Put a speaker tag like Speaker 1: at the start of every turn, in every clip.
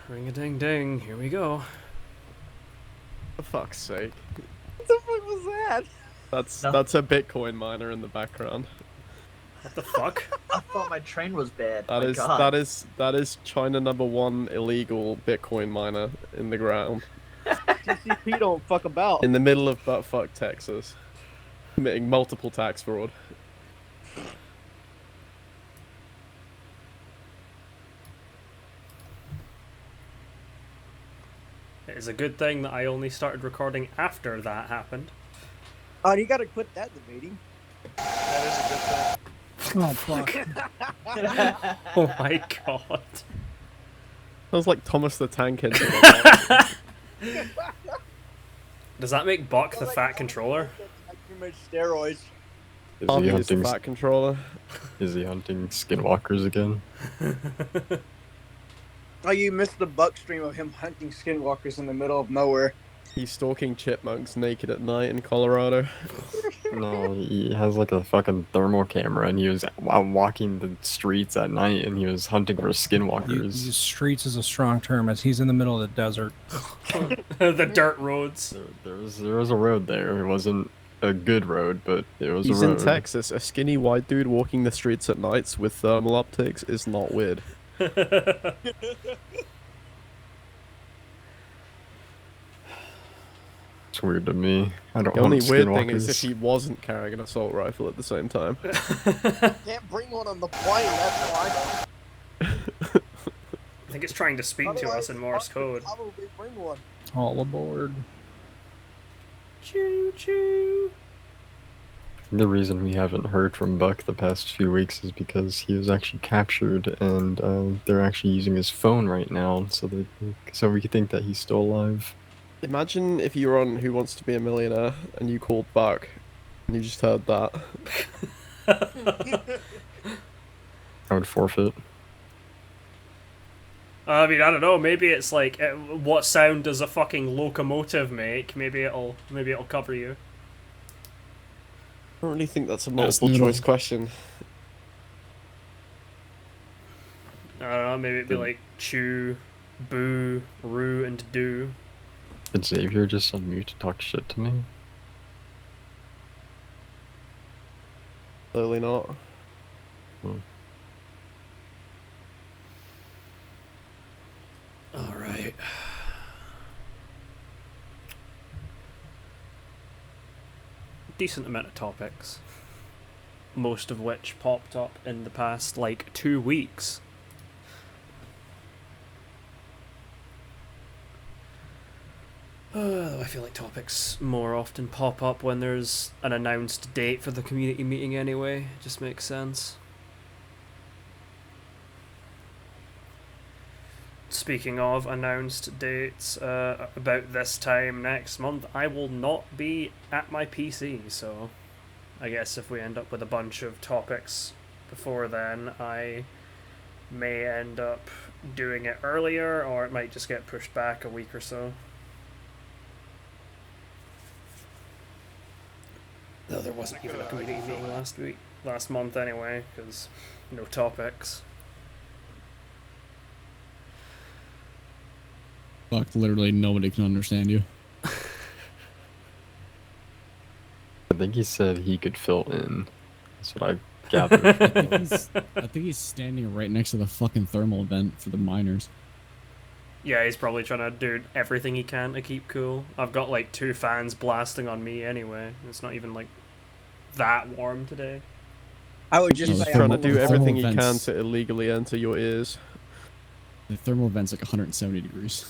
Speaker 1: Ring-a-ding-ding, here we go.
Speaker 2: For fuck's sake.
Speaker 3: What the fuck was that?
Speaker 2: That's a Bitcoin miner in the background.
Speaker 1: What the fuck?
Speaker 4: I thought my train was bad.
Speaker 2: That is China #1 illegal Bitcoin miner in the ground.
Speaker 3: TCP don't fuck about.
Speaker 2: In the middle of buttfuck Texas. Committing multiple tax fraud.
Speaker 1: It is a good thing that I only started recording after that happened.
Speaker 3: Oh, you gotta quit that in the meeting.
Speaker 5: That is a good thing.
Speaker 6: Oh, fuck.
Speaker 1: Oh my god.
Speaker 2: Sounds like Thomas the Tank Engine.
Speaker 1: Does that make Buck the fat controller?
Speaker 3: Too much steroids.
Speaker 7: Is
Speaker 2: Harvey
Speaker 7: he
Speaker 2: is the
Speaker 7: hunting?
Speaker 2: fat controller.
Speaker 7: Is he hunting skinwalkers again?
Speaker 3: Oh, you missed the Buck stream of him hunting skinwalkers in the middle of nowhere.
Speaker 2: He's stalking chipmunks naked at night in Colorado.
Speaker 7: No, he has like a fucking thermal camera, and he was walking the streets at night, and he was hunting for skinwalkers.
Speaker 6: Streets is a strong term, as he's in the middle of the desert.
Speaker 1: The dirt roads.
Speaker 7: There was a road there. It wasn't a good road, but it was
Speaker 2: He's
Speaker 7: a road.
Speaker 2: in Texas. A skinny white dude walking the streets at nights with thermal optics is not weird.
Speaker 7: It's weird to me. I don't
Speaker 2: The only
Speaker 7: hunt
Speaker 2: weird thing is
Speaker 7: skinwalkers.
Speaker 2: if he wasn't carrying an assault rifle at the same time.
Speaker 3: Can't bring one on the plane, that's why.
Speaker 1: I think it's trying to speak to us in Morse code.
Speaker 3: Probably bring one.
Speaker 6: All aboard.
Speaker 1: Choo choo.
Speaker 7: The reason we haven't heard from Buck the past few weeks is because he was actually captured, and they're actually using his phone right now, so we could think that he's still alive.
Speaker 2: Imagine if you were on Who Wants to Be a Millionaire and you called Buck and you just heard that.
Speaker 7: I would forfeit.
Speaker 1: I mean, I don't know. Maybe it's like, what sound does a fucking locomotive make? Maybe it'll cover you.
Speaker 2: I don't really think that's a
Speaker 6: That's
Speaker 2: multiple
Speaker 6: noodle.
Speaker 2: choice question.
Speaker 1: I don't know. Maybe it'd be like chew, boo, roo, and do.
Speaker 7: Did Xavier just unmute to talk shit to me?
Speaker 2: Clearly not.
Speaker 1: All right. Decent amount of topics. Most of which popped up in the past, like, 2 weeks. I feel like topics more often pop up when there's an announced date for the community meeting anyway. It just makes sense. Speaking of announced dates, about this time next month, I will not be at my PC, so I guess if we end up with a bunch of topics before then, I may end up doing it earlier, or it might just get pushed back a week or so. Though there wasn't even a community meeting last month anyway, because no topics.
Speaker 8: Fuck, literally nobody can understand you.
Speaker 7: I think he said he could fill in. That's what I gathered.
Speaker 8: I think he's standing right next to the fucking thermal vent for the miners.
Speaker 1: Yeah, he's probably trying to do everything he can to keep cool. I've got like 2 fans blasting on me anyway. It's not even like that warm today.
Speaker 3: I would just
Speaker 8: No,
Speaker 3: say
Speaker 8: it's
Speaker 2: Trying to
Speaker 3: I'm
Speaker 2: do
Speaker 3: a-
Speaker 2: everything he
Speaker 8: thermal
Speaker 2: can
Speaker 8: vents.
Speaker 2: to illegally enter your ears.
Speaker 8: The thermal vent's like 170 degrees.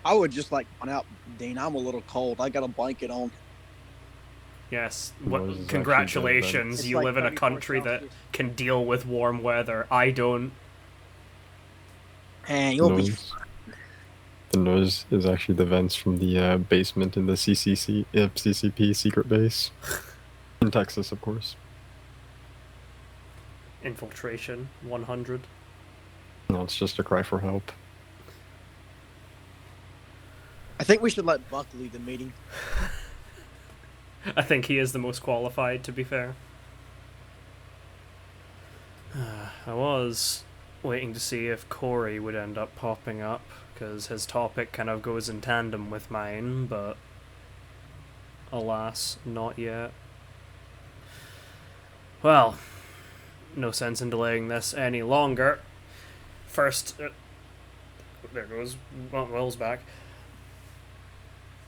Speaker 3: I would just like point out, Dean, I'm a little cold. I got a blanket on.
Speaker 1: Yes,
Speaker 7: What is actually
Speaker 1: congratulations,
Speaker 3: It's
Speaker 1: you
Speaker 3: like
Speaker 1: live in a
Speaker 3: 34
Speaker 1: country that
Speaker 3: Celsius.
Speaker 1: can deal with warm weather. I don't.
Speaker 3: And you'll be
Speaker 7: Noise. The noise is actually the vents from the basement in the CCP secret base. In Texas, of course.
Speaker 1: Infiltration 100.
Speaker 7: No, it's just a cry for help.
Speaker 3: I think we should let Buck lead the meeting.
Speaker 1: I think he is the most qualified, to be fair. I was waiting to see if Corey would end up popping up, because his topic kind of goes in tandem with mine, but alas, not yet. Well, no sense in delaying this any longer. First, there goes, Will's back.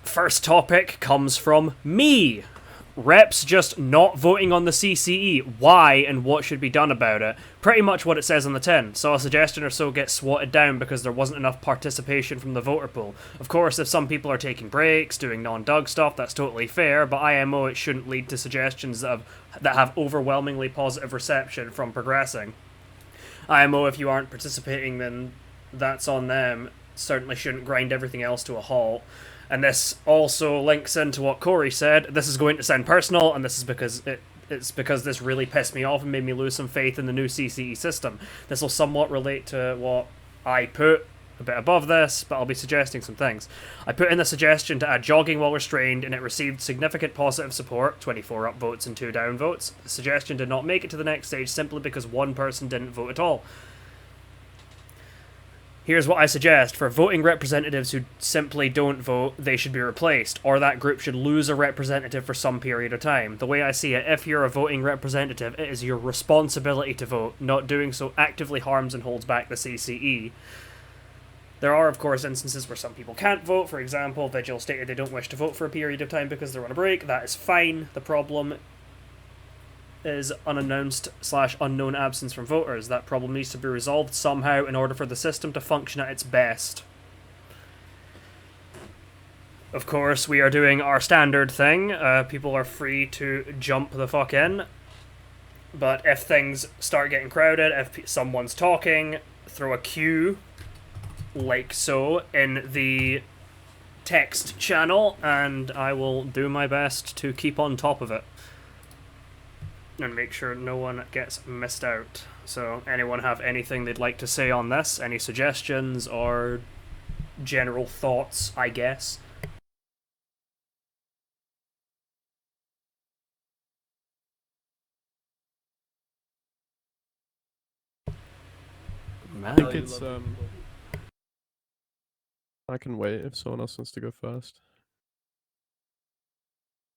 Speaker 1: First topic comes from me. Reps just not voting on the CCE. Why and what should be done about it? Pretty much what it says on the tin. Saw a suggestion or so get swatted down because there wasn't enough participation from the voter pool. Of course, if some people are taking breaks, doing non-Doug stuff, that's totally fair, but IMO it shouldn't lead to suggestions that have overwhelmingly positive reception from progressing. IMO, if you aren't participating, then that's on them. Certainly shouldn't grind everything else to a halt. And this also links into what Corey said. This is going to sound personal, and this is because it's because this really pissed me off and made me lose some faith in the new CCE system. This will somewhat relate to what I put a bit above this, but I'll be suggesting some things. I put in the suggestion to add jogging while restrained, and it received significant positive support, 24 upvotes and 2 downvotes. The suggestion did not make it to the next stage simply because one person didn't vote at all. Here's what I suggest. For voting representatives who simply don't vote, they should be replaced, or that group should lose a representative for some period of time. The way I see it, if you're a voting representative, it is your responsibility to vote. Not doing so actively harms and holds back the CCE. There are, of course, instances where some people can't vote. For example, Vigil stated they don't wish to vote for a period of time because they're on a break. That is fine. The problem is unannounced/unknown absence from voters. That problem needs to be resolved somehow in order for the system to function at its best. Of course, we are doing our standard thing. People are free to jump the fuck in. But if things start getting crowded, if someone's talking, throw a cue, like so, in the text channel, and I will do my best to keep on top of it. And make sure no one gets missed out. So, anyone have anything they'd like to say on this? Any suggestions or general thoughts, I guess?
Speaker 2: I think it's I can wait if someone else wants to go first.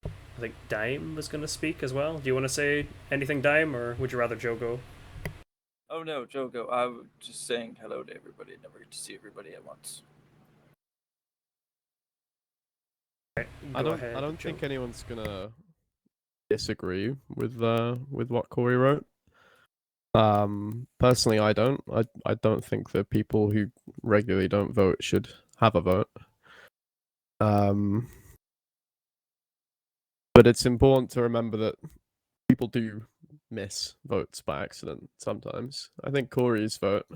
Speaker 1: I think Dime was going to speak as well. Do you want to say anything, Dime, or would you rather Joe go?
Speaker 5: Oh no, Joe, go. I was just saying hello to everybody. I never get to see everybody at once.
Speaker 1: Right,
Speaker 2: I don't think anyone's gonna disagree with what Corey wrote. Personally, I don't. I don't think that people who regularly don't vote should have a vote. But it's important to remember that people do miss votes by accident sometimes. I think Corey's vote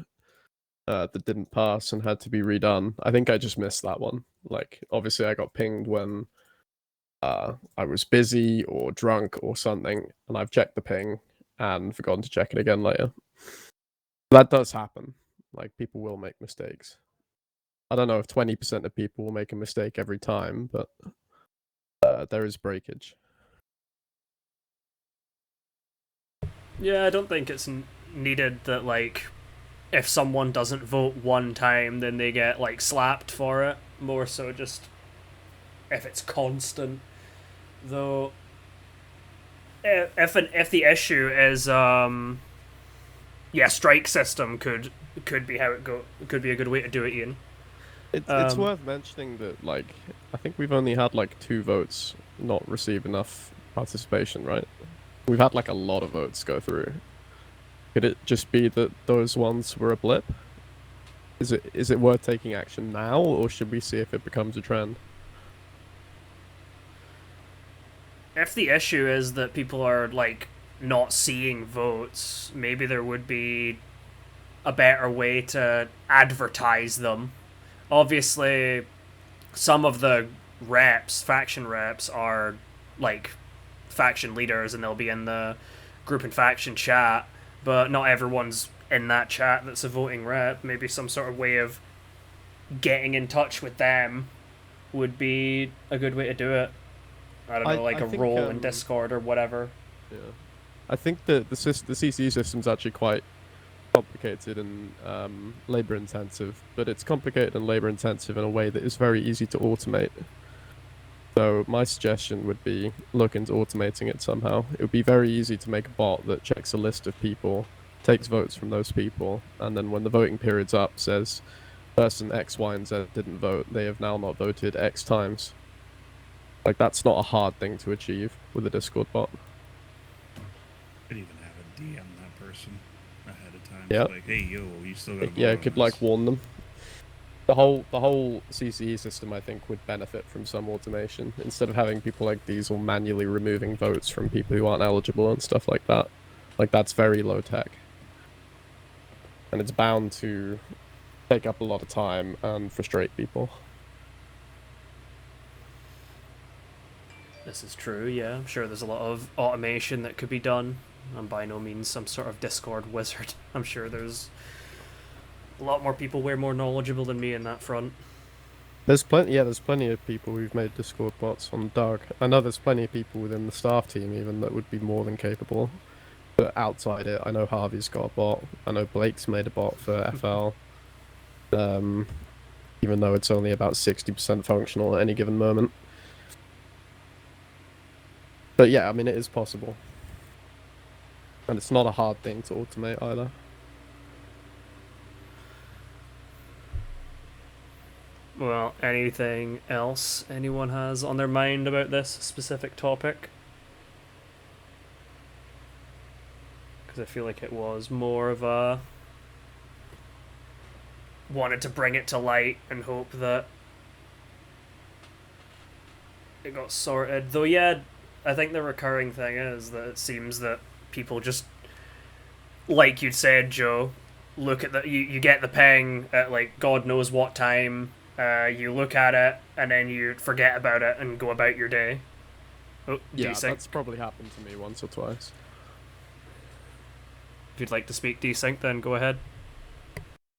Speaker 2: that didn't pass and had to be redone, I think I just missed that one. Like, obviously I got pinged when I was busy or drunk or something, and I've checked the ping and forgotten to check it again later. That does happen. Like, people will make mistakes. I don't know if 20% of people will make a mistake every time, but there is breakage.
Speaker 1: Yeah, I don't think it's needed that, like, if someone doesn't vote one time, then they get, like, slapped for it. More so just if it's constant. Though, if the issue is, strike system could be how it could be a good way to do it, Ian.
Speaker 2: It's worth mentioning that, like, I think we've only had, like, 2 votes not receive enough participation, right? We've had, like, a lot of votes go through. Could it just be that those ones were a blip? Is it worth taking action now, or should we see if it becomes a trend?
Speaker 1: If the issue is that people are, like, not seeing votes, maybe there would be a better way to advertise them. Obviously, some of the faction reps, are, like, faction leaders, and they'll be in the group and faction chat, but not everyone's in that chat that's a voting rep. Maybe some sort of way of getting in touch with them would be a good way to do it. I don't know, like I think, role in Discord or whatever.
Speaker 2: Yeah. I think the CCE system's actually quite complicated and labor intensive, but it's complicated and labor intensive in a way that is very easy to automate. So my suggestion would be look into automating it somehow. It would be very easy to make a bot that checks a list of people, takes votes from those people, and then when the voting period's up says person X, Y, and Z didn't vote, they have now not voted X times. Like, that's not a hard thing to achieve with a Discord bot.
Speaker 9: Could even have a DM that person ahead of time.
Speaker 2: Yeah.
Speaker 9: Like, hey, yo, you still got.
Speaker 2: Yeah, it could like warn them. The whole CCE system, I think, would benefit from some automation instead of having people like Diesel manually removing votes from people who aren't eligible and stuff like that. Like, that's very low tech, and it's bound to take up a lot of time and frustrate people.
Speaker 1: This is true, yeah. I'm sure there's a lot of automation that could be done. I'm by no means some sort of Discord wizard. I'm sure there's a lot more people way more knowledgeable than me in that front.
Speaker 2: There's plenty of people who've made Discord bots on the dark. I know there's plenty of people within the staff team even that would be more than capable. But outside it, I know Harvey's got a bot. I know Blake's made a bot for FL. Even though it's only about 60% functional at any given moment. But yeah, I mean, it is possible. And it's not a hard thing to automate either.
Speaker 1: Well, anything else anyone has on their mind about this specific topic? Because I feel like it was more of a wanted to bring it to light and hope that it got sorted. Though, yeah, I think the recurring thing is that it seems that people just, like you'd said, Joe, look at you get the ping at like God knows what time. You look at it and then you forget about it and go about your day. Oh,
Speaker 2: Yeah,
Speaker 1: Desync.
Speaker 2: that's probably happened to me once or twice.
Speaker 1: If you'd like to speak Desync, then go ahead.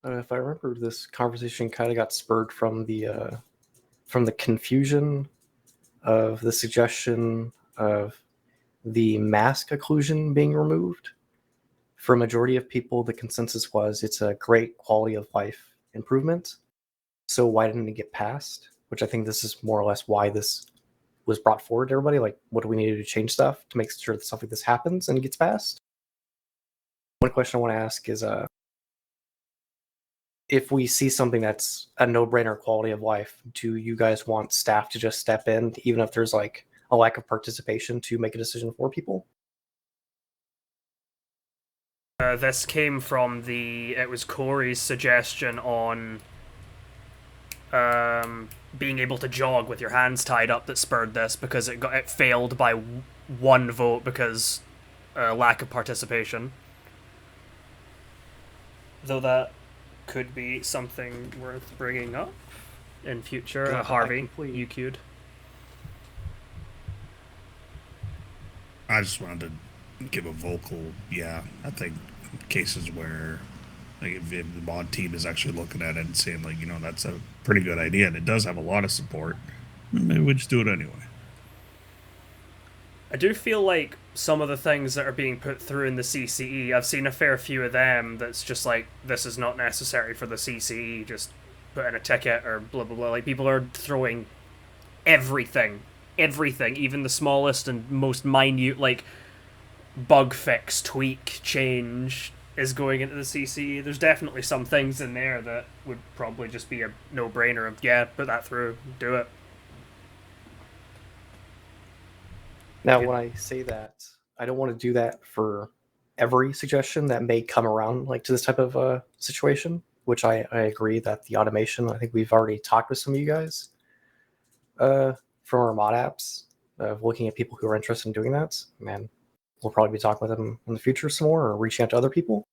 Speaker 10: If I remember, this conversation kind of got spurred from the confusion of the suggestion of the mask occlusion being removed. For a majority of people, the consensus was it's a great quality of life improvement. So why didn't it get passed? Which I think this is more or less why this was brought forward to everybody. Like, what do we need to do to change stuff to make sure that stuff like this happens and gets passed? One question I want to ask is, if we see something that's a no-brainer quality of life, do you guys want staff to just step in, even if there's like a lack of participation, to make a decision for people?
Speaker 1: This came from it was Corey's suggestion on being able to jog with your hands tied up that spurred this, because it failed by one vote because lack of participation. Though that could be something worth bringing up in future.
Speaker 10: Yeah,
Speaker 1: Harvey, you queued.
Speaker 9: I just wanted to give a vocal, yeah. I think cases where, like, if the mod team is actually looking at it and saying, like, that's a pretty good idea, and it does have a lot of support, maybe we just do it anyway.
Speaker 1: I do feel like some of the things that are being put through in the CCE, I've seen a fair few of them that's just like, this is not necessary for the CCE, just put in a ticket or blah blah blah. Like, people are throwing everything, even the smallest and most minute, like, bug fix, tweak, change is going into the CCE. There's definitely some things in there that would probably just be a no-brainer of, yeah, put that through, do it.
Speaker 10: Now, when I say that, I don't want to do that for every suggestion that may come around like to this type of situation, which I agree that the automation, I think we've already talked with some of you guys from our mod apps of looking at people who are interested in doing that. Man, we'll probably be talking with them in the future some more, or reaching out to other people.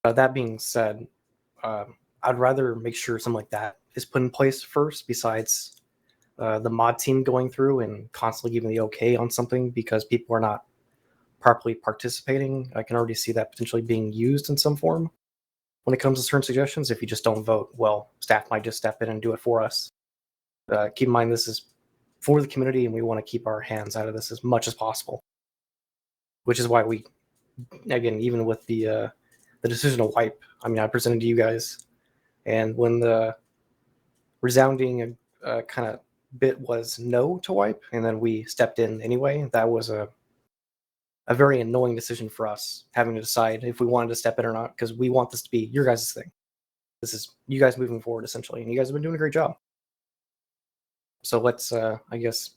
Speaker 10: That being said, I'd rather make sure something like that is put in place first, besides the mod team going through and constantly giving the okay on something because people are not properly participating. I can already see that potentially being used in some form. When it comes to certain suggestions, if you just don't vote, well, staff might just step in and do it for us. Keep in mind, this is for the community, and we want to keep our hands out of this as much as possible, which is why we again, even with the decision to wipe, I mean, I presented to you guys, and when the resounding kind of bit was no to wipe, and then we stepped in anyway, that was a very annoying decision for us, having to decide if we wanted to step in or not, because we want this to be your guys' thing. This is you guys moving forward, essentially, and you guys have been doing a great job. So let's, I guess,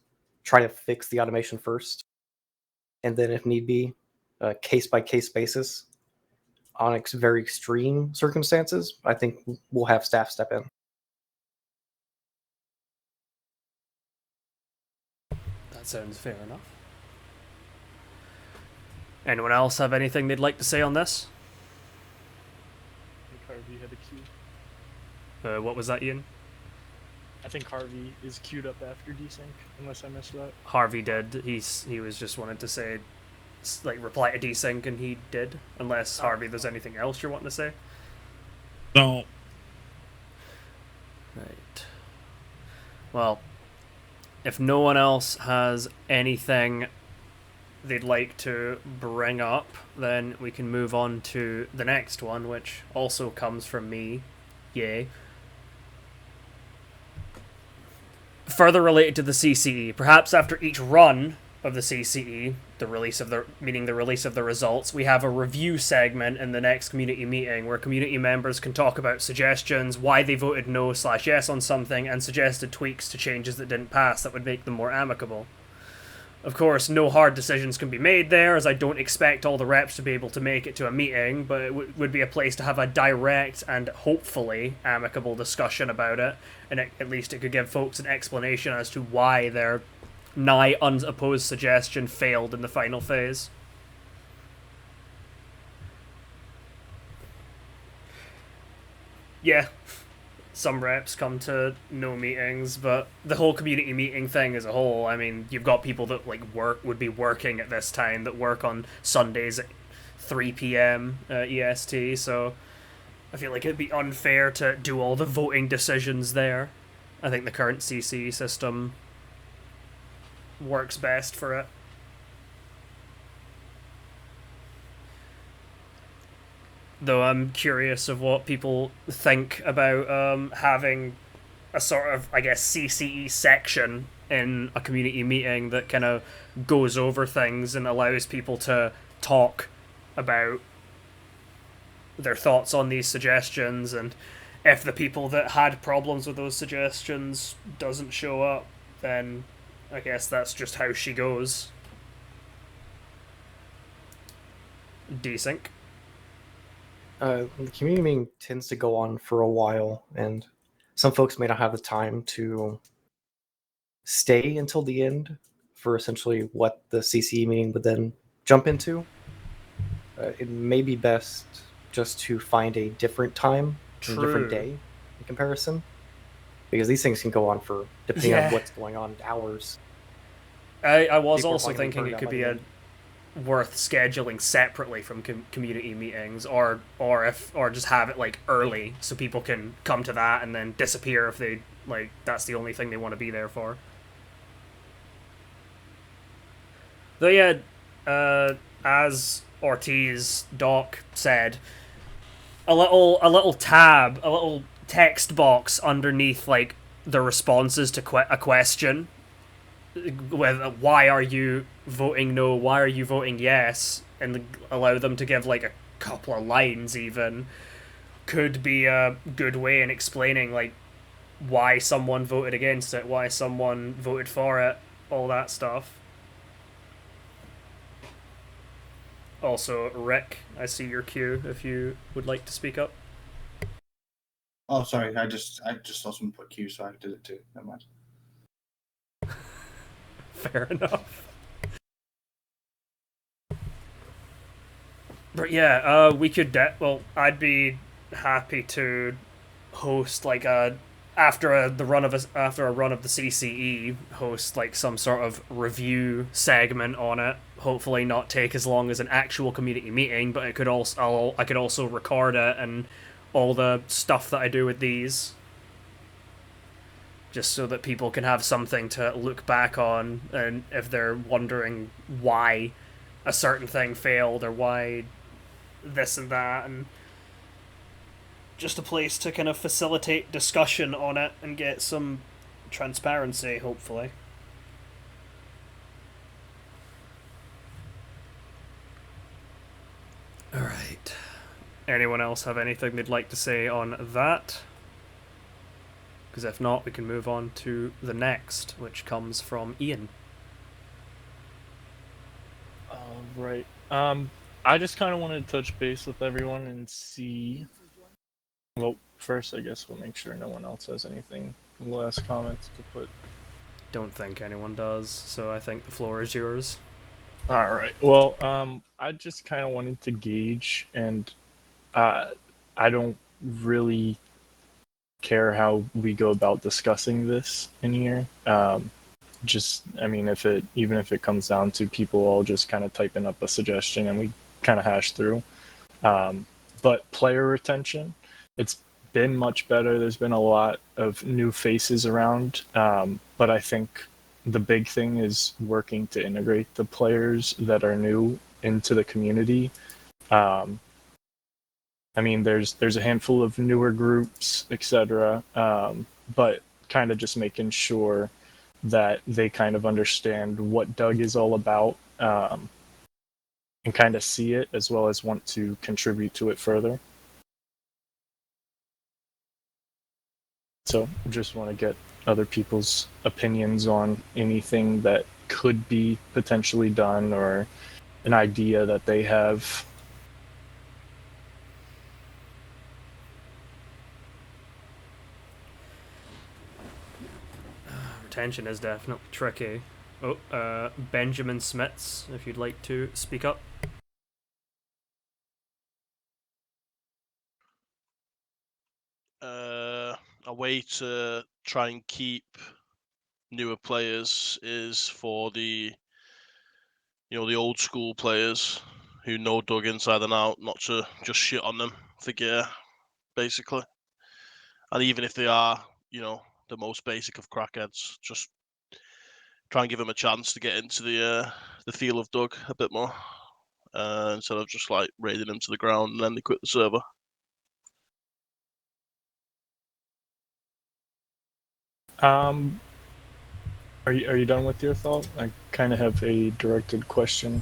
Speaker 10: try to fix the automation first, and then if need be, case-by-case basis, on very extreme circumstances, I think we'll have staff step in.
Speaker 1: That sounds fair enough. Anyone else have anything they'd like to say on this?
Speaker 11: I think Harvey had a cue.
Speaker 1: What was that, Ian?
Speaker 11: I think Harvey is queued up after desync, unless I missed that.
Speaker 1: Harvey did. He was just wanted to say, like, reply to desync, and he did. Unless, Harvey, there's anything else you're wanting to say?
Speaker 9: No.
Speaker 1: Right. Well, if no one else has anything they'd like to bring up, then we can move on to the next one, which also comes from me. Yay. Further related to the CCE, perhaps after each run of the CCE, the release of the results, we have a review segment in the next community meeting where community members can talk about suggestions, why they voted no/yes on something, and suggested tweaks to changes that didn't pass that would make them more amicable. Of course, no hard decisions can be made there, as I don't expect all the reps to be able to make it to a meeting, but it would be a place to have a direct and hopefully amicable discussion about it, and at least it could give folks an explanation as to why their nigh unopposed suggestion failed in the final phase. Yeah. Some reps come to no meetings, but the whole community meeting thing as a whole, I mean, you've got people that would be working at this time, that work on Sundays at 3 p.m. EST, so I feel like it'd be unfair to do all the voting decisions there. I think the current CC system works best for it. Though I'm curious of what people think about having a sort of, I guess, CCE section in a community meeting that kind of goes over things and allows people to talk about their thoughts on these suggestions, and if the people that had problems with those suggestions doesn't show up, then I guess that's just how she goes. Desync.
Speaker 10: The community meeting tends to go on for a while, and some folks may not have the time to stay until the end for essentially what the CCE meeting would then jump into. It may be best just to find a different time, a different day in comparison, because these things can go on for, depending on what's going on, hours.
Speaker 1: I was also thinking it could be worth scheduling separately from community meetings, or just have it like early so people can come to that and then disappear if they that's the only thing they want to be there for. Though yeah, as Ortiz Doc said, a little tab, a little text box underneath like the responses to a question, with why are you voting no, why are you voting yes, and allow them to give like a couple of lines even, could be a good way in explaining like why someone voted against it, why someone voted for it, all that stuff. Also, Rick, I see your cue if you would like to speak up.
Speaker 12: Oh, sorry, I just saw someone put Q, so I did it too. Never mind.
Speaker 1: Fair enough. But yeah, we could. I'd be happy to host like after a run of the CCE, host like some sort of review segment on it. Hopefully, not take as long as an actual community meeting, but I could also record it and all the stuff that I do with these, just so that people can have something to look back on, and if they're wondering why a certain thing failed or why this and that, and just a place to kind of facilitate discussion on it and get some transparency, hopefully. Alright. Anyone else have anything they'd like to say on that? Because if not, we can move on to the next, which comes from Ian.
Speaker 11: Right. I just kind of wanted to touch base with everyone and see. Well, first, I guess we'll make sure no one else has anything last comments to put.
Speaker 1: Don't think anyone does, so I think the floor is yours.
Speaker 11: All right. Well, I just kind of wanted to gauge, and I don't really care how we go about discussing this in here. I mean, even if it comes down to people all just kind of typing up a suggestion and we kind of hash through. But player retention, it's been much better. There's been a lot of new faces around, but I think the big thing is working to integrate the players that are new into the community. I mean, there's a handful of newer groups, etc., but kind of just making sure that they kind of understand what Doug is all about, and kind of see it as well as want to contribute to it further. So just want to get other people's opinions on anything that could be potentially done or an idea that they have.
Speaker 1: Retention is definitely tricky. Oh, Benjamin Smits, if you'd like to speak up.
Speaker 13: A way to try and keep newer players is for the old school players who know Doug inside and out, not to just shit on them for gear, basically. And even if they are, the most basic of crackheads, just try and give them a chance to get into the feel of Doug a bit more, instead of just like raiding them to the ground and then they quit the server.
Speaker 11: Are you done with your thought? I kind of have a directed question.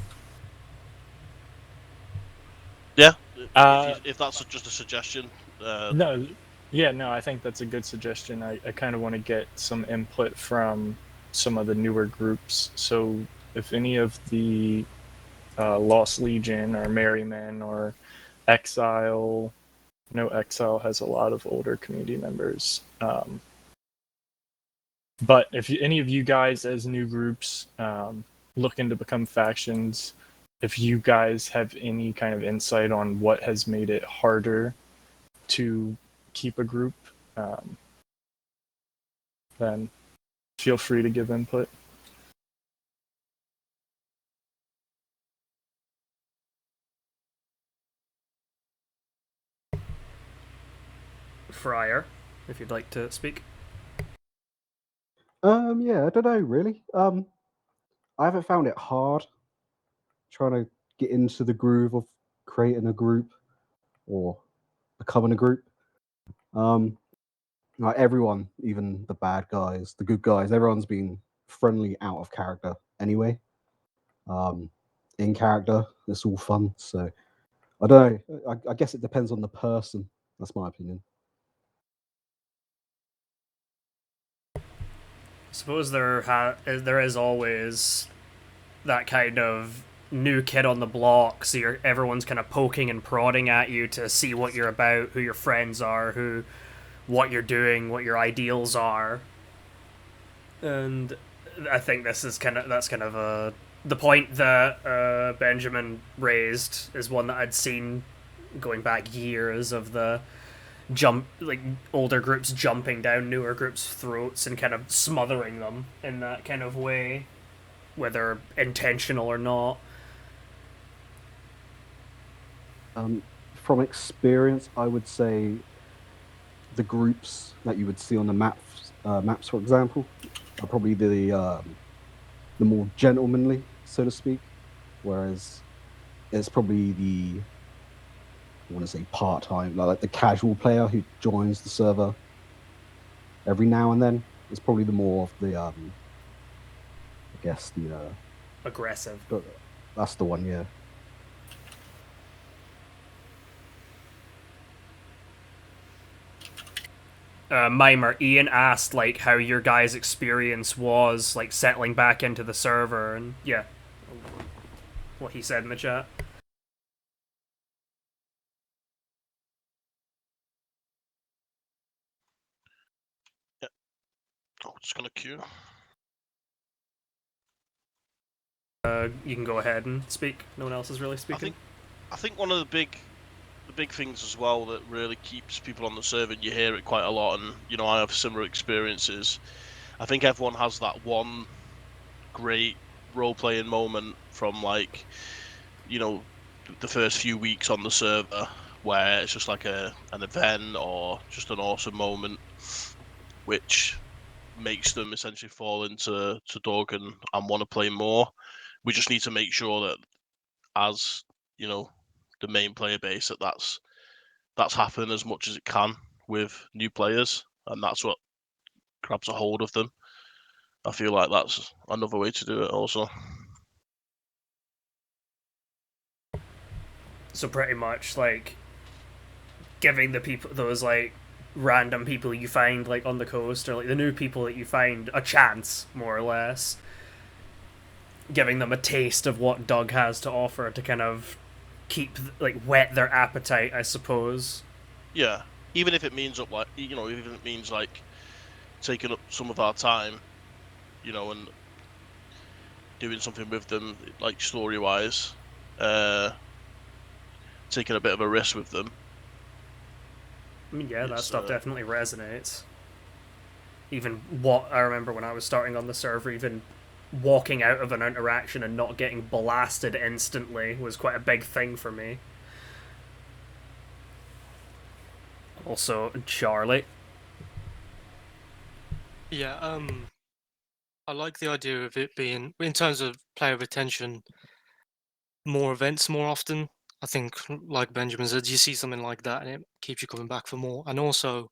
Speaker 13: Yeah, if that's just a suggestion.
Speaker 11: No, I think that's a good suggestion. I kind of want to get some input from some of the newer groups. So if any of the Lost Legion or Merrymen or Exile, Exile has a lot of older community members. But if any of you guys as new groups looking to become factions, if you guys have any kind of insight on what has made it harder to keep a group, then feel free to give input.
Speaker 1: Friar, if you'd like to speak.
Speaker 14: Yeah, I don't know really. I haven't found it hard trying to get into the groove of creating a group or becoming a group. Like everyone, even the bad guys, the good guys, everyone's been friendly out of character anyway. In character, it's all fun. So I don't know. I guess it depends on the person. That's my opinion.
Speaker 1: Suppose there is always that kind of new kid on the block, so everyone's kind of poking and prodding at you to see what you're about, who your friends are, what you're doing, what your ideals are. And I think that's kind of the point that Benjamin raised is one that I'd seen going back years of the older groups jumping down newer groups' throats and kind of smothering them in that kind of way, whether intentional or not.
Speaker 14: From experience, I would say the groups that you would see on the maps, for example, are probably the more gentlemanly, so to speak. whereas it's probably the, I want to say part-time, like the casual player who joins the server every now and then. It's probably the more of the, I guess the
Speaker 1: aggressive.
Speaker 14: That's the one, yeah.
Speaker 1: Mimer, Ian asked like how your guys' experience was like settling back into the server, and yeah, what he said in the chat.
Speaker 13: Yeah. Oh, just gonna queue.
Speaker 1: You can go ahead and speak. No one else is really speaking.
Speaker 13: I think one of the big things as well that really keeps people on the server, and you hear it quite a lot, and you know I have similar experiences. I think everyone has that one great role-playing moment from like, you know, the first few weeks on the server where it's just like an event or just an awesome moment, which makes them essentially fall into Doug and want to play more. We just need to make sure that, as you know, the main player base, that's happening as much as it can with new players, and that's what grabs a hold of them. I feel like that's another way to do it also.
Speaker 1: So pretty much like giving the people, those like random people you find like on the coast, or like the new people that you find, a chance, more or less. Giving them a taste of what Doug has to offer to kind of keep, like, whet their appetite, I suppose.
Speaker 13: Yeah, even if it means even if it means like taking up some of our time, you know, and doing something with them, like story-wise, taking a bit of a risk with them.
Speaker 1: I mean, yeah, that stuff definitely resonates. Even what I remember when I was starting on the server, even walking out of an interaction and not getting blasted instantly was quite a big thing for me. Also, Charlie.
Speaker 15: Yeah, I like the idea of it being, in terms of player retention, more events more often. I think, like Benjamin said, you see something like that and it keeps you coming back for more. And also,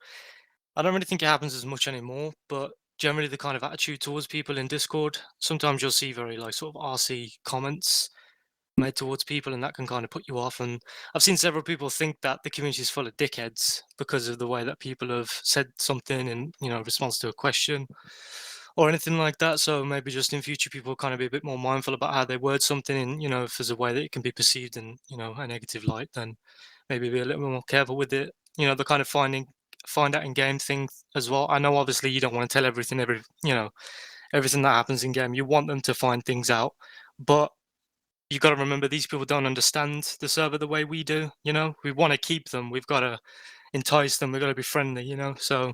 Speaker 15: I don't really think it happens as much anymore, but generally the kind of attitude towards people in Discord, sometimes you'll see very like sort of RC comments made towards people, and that can kind of put you off. And I've seen several people think that the community is full of dickheads because of the way that people have said something in, you know, response to a question or anything like that. So maybe just in future people kind of be a bit more mindful about how they word something, and, you know, if there's a way that it can be perceived in, you know, a negative light, then maybe be a little bit more careful with it. You know, the kind of find out in game thing as well. I know obviously you don't want to tell everything that happens in game. You want them to find things out, but you got to remember these people don't understand the server the way we do. You know, we want to keep them. We've got to entice them. We've got to be friendly. You know, so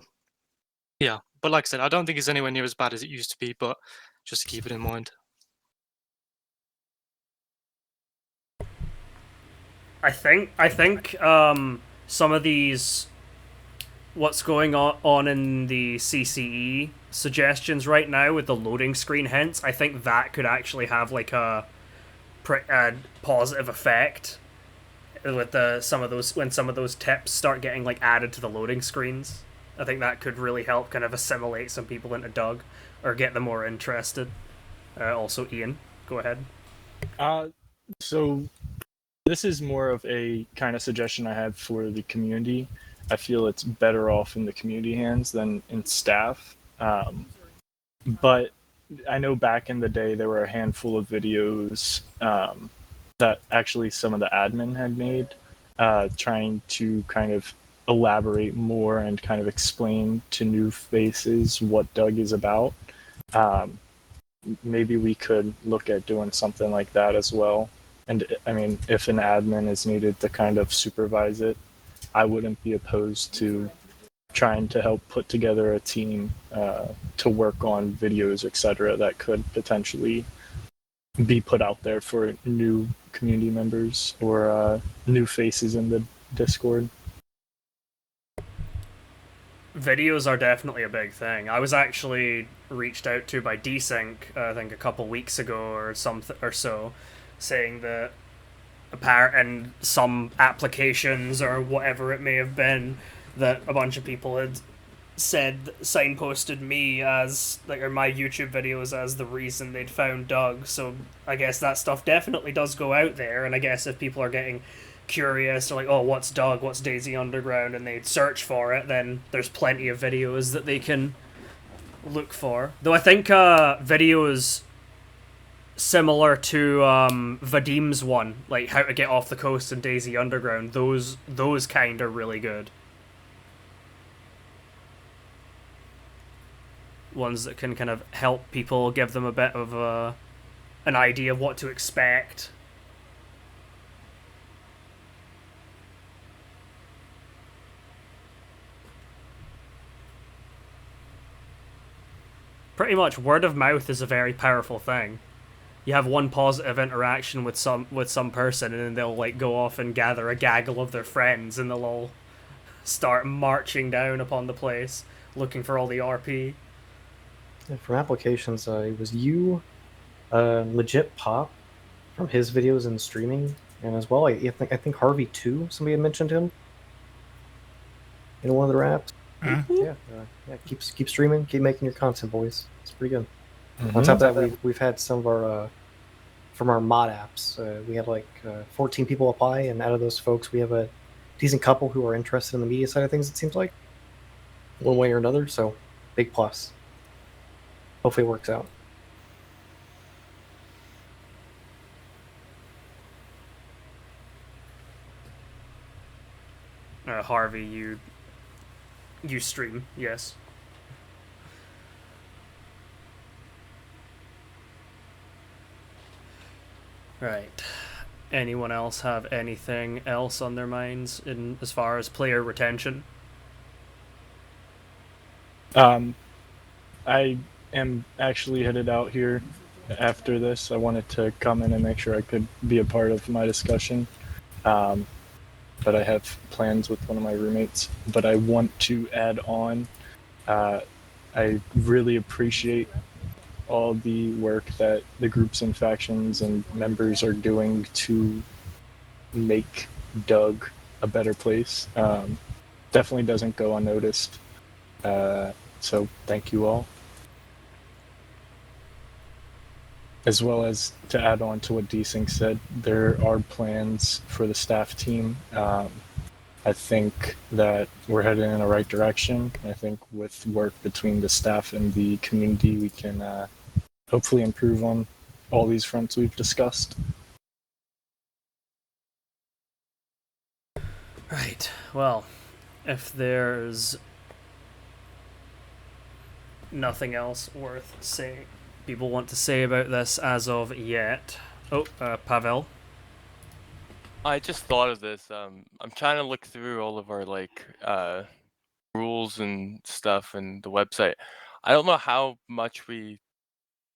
Speaker 15: yeah. But like I said, I don't think it's anywhere near as bad as it used to be. But just to keep it in mind.
Speaker 1: I think some of these, what's going on in the CCE suggestions right now with the loading screen hints, I think that could actually have like a positive effect with some of those tips start getting like added to the loading screens. I think that could really help kind of assimilate some people into Doug or get them more interested. Also, Ian, go ahead.
Speaker 11: So this is more of a kind of suggestion I have for the community. I feel it's better off in the community hands than in staff. But I know back in the day there were a handful of videos that actually some of the admin had made, trying to kind of elaborate more and kind of explain to new faces what Doug is about. Maybe we could look at doing something like that as well. And I mean, if an admin is needed to kind of supervise it, I wouldn't be opposed to trying to help put together a team to work on videos, etc., that could potentially be put out there for new community members or new faces in the Discord.
Speaker 1: Videos are definitely a big thing. I was actually reached out to by Desync, I think a couple weeks ago or something or so, saying that and some applications or whatever it may have been, that a bunch of people had signposted me as or my YouTube videos as the reason they'd found Doug. So I guess that stuff definitely does go out there, and I guess if people are getting curious or like, oh, what's Doug, what's Daisy Underground, and they'd search for it, then there's plenty of videos that they can look for. Though I think videos similar to Vadim's one, like How to Get Off the Coast and Daisy Underground, those kind are really good. Ones that can kind of help people, give them a bit of an idea of what to expect. Pretty much word of mouth is a very powerful thing. You have one positive interaction with some person, and then they'll like go off and gather a gaggle of their friends, and they'll all start marching down upon the place looking for all the RP.
Speaker 10: And from applications, it was you, Legit Pop, from his videos and streaming, and as well, I think Harvey too. Somebody had mentioned him in one of the raps. Yeah, keep streaming, keep making your content, boys. It's pretty good. On top of that, we've had some of our from our mod apps. We had like 14 people apply, and out of those folks, we have a decent couple who are interested in the media side of things. It seems like one way or another. So big plus. Hopefully it works out.
Speaker 1: Harvey, you stream, yes. Right. Anyone else have anything else on their minds in as far as player retention?
Speaker 11: I am actually headed out here after this. I wanted to come in and make sure I could be a part of my discussion. But I have plans with one of my roommates. But I want to add on, I really appreciate all the work that the groups and factions and members are doing to make Doug a better place. Definitely doesn't go unnoticed. So thank you all. As well as to add on to what Desync said, there are plans for the staff team. I think that we're headed in the right direction. I think with work between the staff and the community, we can hopefully improve on all these fronts we've discussed.
Speaker 1: Right. Well, if there's nothing else worth saying, people want to say about this as of yet. Oh, Pavel.
Speaker 16: I just thought of this. I'm trying to look through all of our rules and stuff and the website. I don't know how much we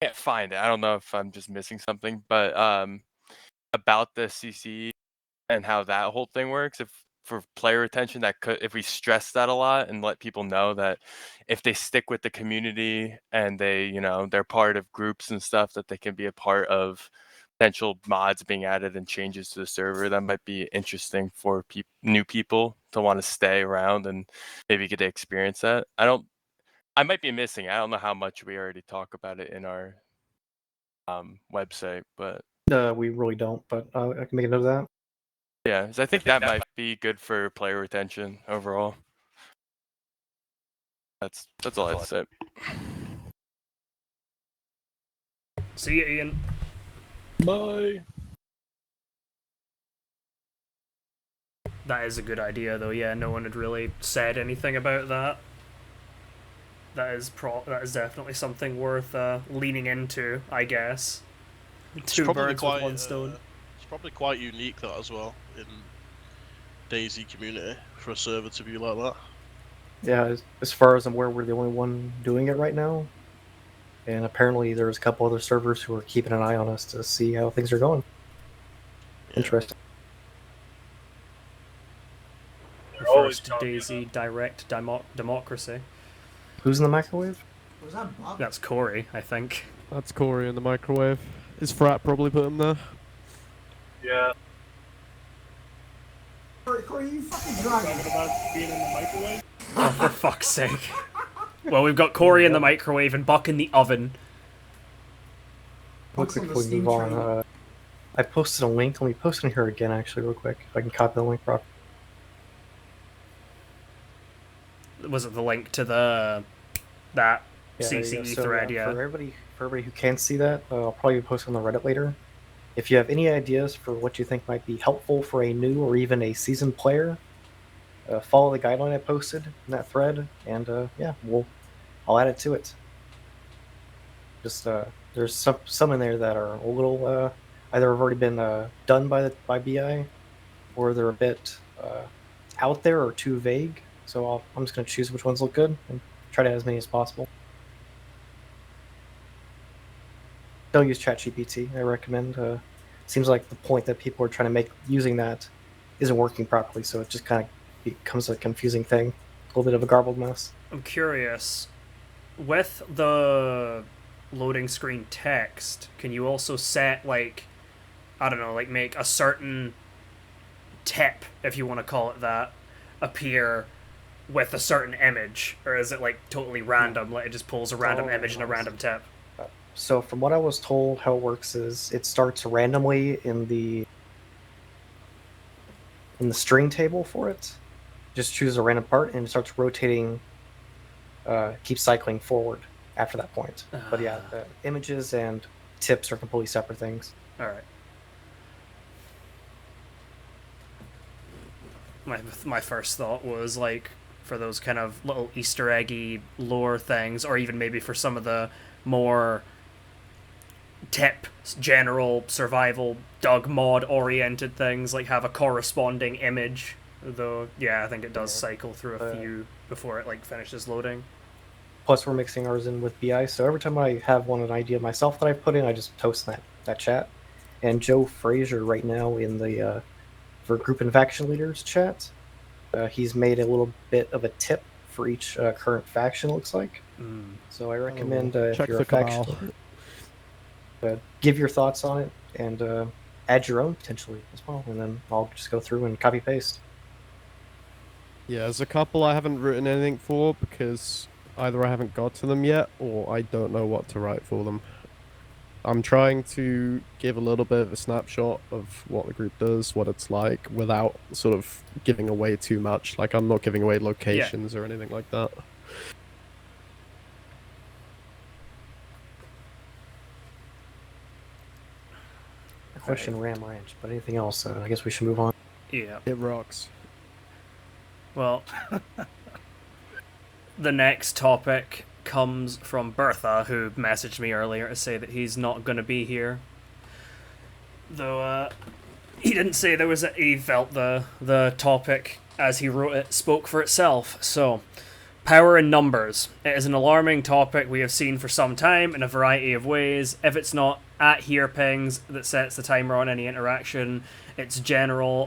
Speaker 16: can't find it. I don't know if I'm just missing something, but about the CC and how that whole thing works. If for player retention, if we stress that a lot and let people know that if they stick with the community and they're part of groups and stuff, that they can be a part of potential mods being added and changes to the server, that might be interesting for new people to want to stay around and maybe get to experience that. I might be missing. I don't know how much we already talk about it in our website, but
Speaker 10: We really don't, but I can make a note of that.
Speaker 16: yeah, 'cause I think that might be good for player retention overall. That's all I'd say.
Speaker 1: See you, Ian.
Speaker 11: Bye.
Speaker 1: That is a good idea, though. Yeah, no one had really said anything about that. That is definitely something worth leaning into, I guess. Two birds with one stone.
Speaker 13: It's probably quite unique that as well in DayZ community for a server to be like that.
Speaker 10: Yeah, as far as I'm aware, we're the only one doing it right now. And apparently there's a couple other servers who are keeping an eye on us to see how things are going. Interesting.
Speaker 1: First DayZ direct democracy.
Speaker 10: Who's in the microwave?
Speaker 12: Was that Bob?
Speaker 1: That's Corey, I think.
Speaker 2: That's Corey in the microwave. His frat probably put him there.
Speaker 11: Yeah.
Speaker 12: Corey, you fucking dragging.
Speaker 11: About being in the microwave?
Speaker 1: Oh, for fuck's sake. Well, we've got Corey in the microwave and Buck in the oven.
Speaker 10: Real quick before we move on, I posted a link. Let me post it here again, actually, real quick. If I can copy the link properly.
Speaker 1: Was it the link to that
Speaker 10: Yeah, there you
Speaker 1: CCE
Speaker 10: go. So,
Speaker 1: thread?
Speaker 10: For
Speaker 1: Yeah.
Speaker 10: everybody who can't see that, I'll probably post on the Reddit later. If you have any ideas for what you think might be helpful for a new or even a seasoned player, follow the guideline I posted in that thread, and yeah, I'll add it to it. Just there's some in there that are a little either have already been done by BI, or they're a bit out there or too vague. So I'm just going to choose which ones look good and try to add as many as possible. Don't use ChatGPT. I recommend. Seems like the point that people are trying to make using that isn't working properly, so it just kind of becomes a confusing thing, a little bit of a garbled mess.
Speaker 1: I'm curious, with the loading screen text, can you also set, like, I don't know, like make a certain tip, if you want to call it that, appear with a certain image, or is it like totally random, like it just pulls a random image and a random tip?
Speaker 10: So from what I was told, how it works is it starts randomly in the string table for it. Just choose a random part and it starts rotating, keeps cycling forward after that point. But yeah, the images and tips are completely separate things.
Speaker 1: Alright. My first thought was, like, for those kind of little Easter eggy lore things, or even maybe for some of the more tip, general survival, Doug mod oriented things, like have a corresponding image. Though, yeah, I think it does cycle through a few before it like finishes loading.
Speaker 10: Plus, we're mixing ours in with BI, so every time I have an idea myself that I put in, I just post that chat. And Joe Frazier right now in the for group and faction leaders chat, he's made a little bit of a tip for each current faction. Looks like. So I recommend if
Speaker 2: check
Speaker 10: you're
Speaker 2: the
Speaker 10: a faction, give your thoughts on it and add your own potentially as well, and then I'll just go through and copy paste.
Speaker 2: Yeah, there's a couple I haven't written anything for because either I haven't got to them yet or I don't know what to write for them. I'm trying to give a little bit of a snapshot of what the group does, what it's like, without sort of giving away too much. Like, I'm not giving away locations or anything like that.
Speaker 10: Question Ram Ranch, but anything else? I guess we should move on.
Speaker 1: Yeah.
Speaker 2: It rocks.
Speaker 1: Well, the next topic comes from Bertha, who messaged me earlier to say that he's not going to be here. Though, he didn't say there was he felt the topic, as he wrote it, spoke for itself. So, power in numbers. It is an alarming topic we have seen for some time in a variety of ways. If it's not at here pings that sets the timer on any interaction, it's generally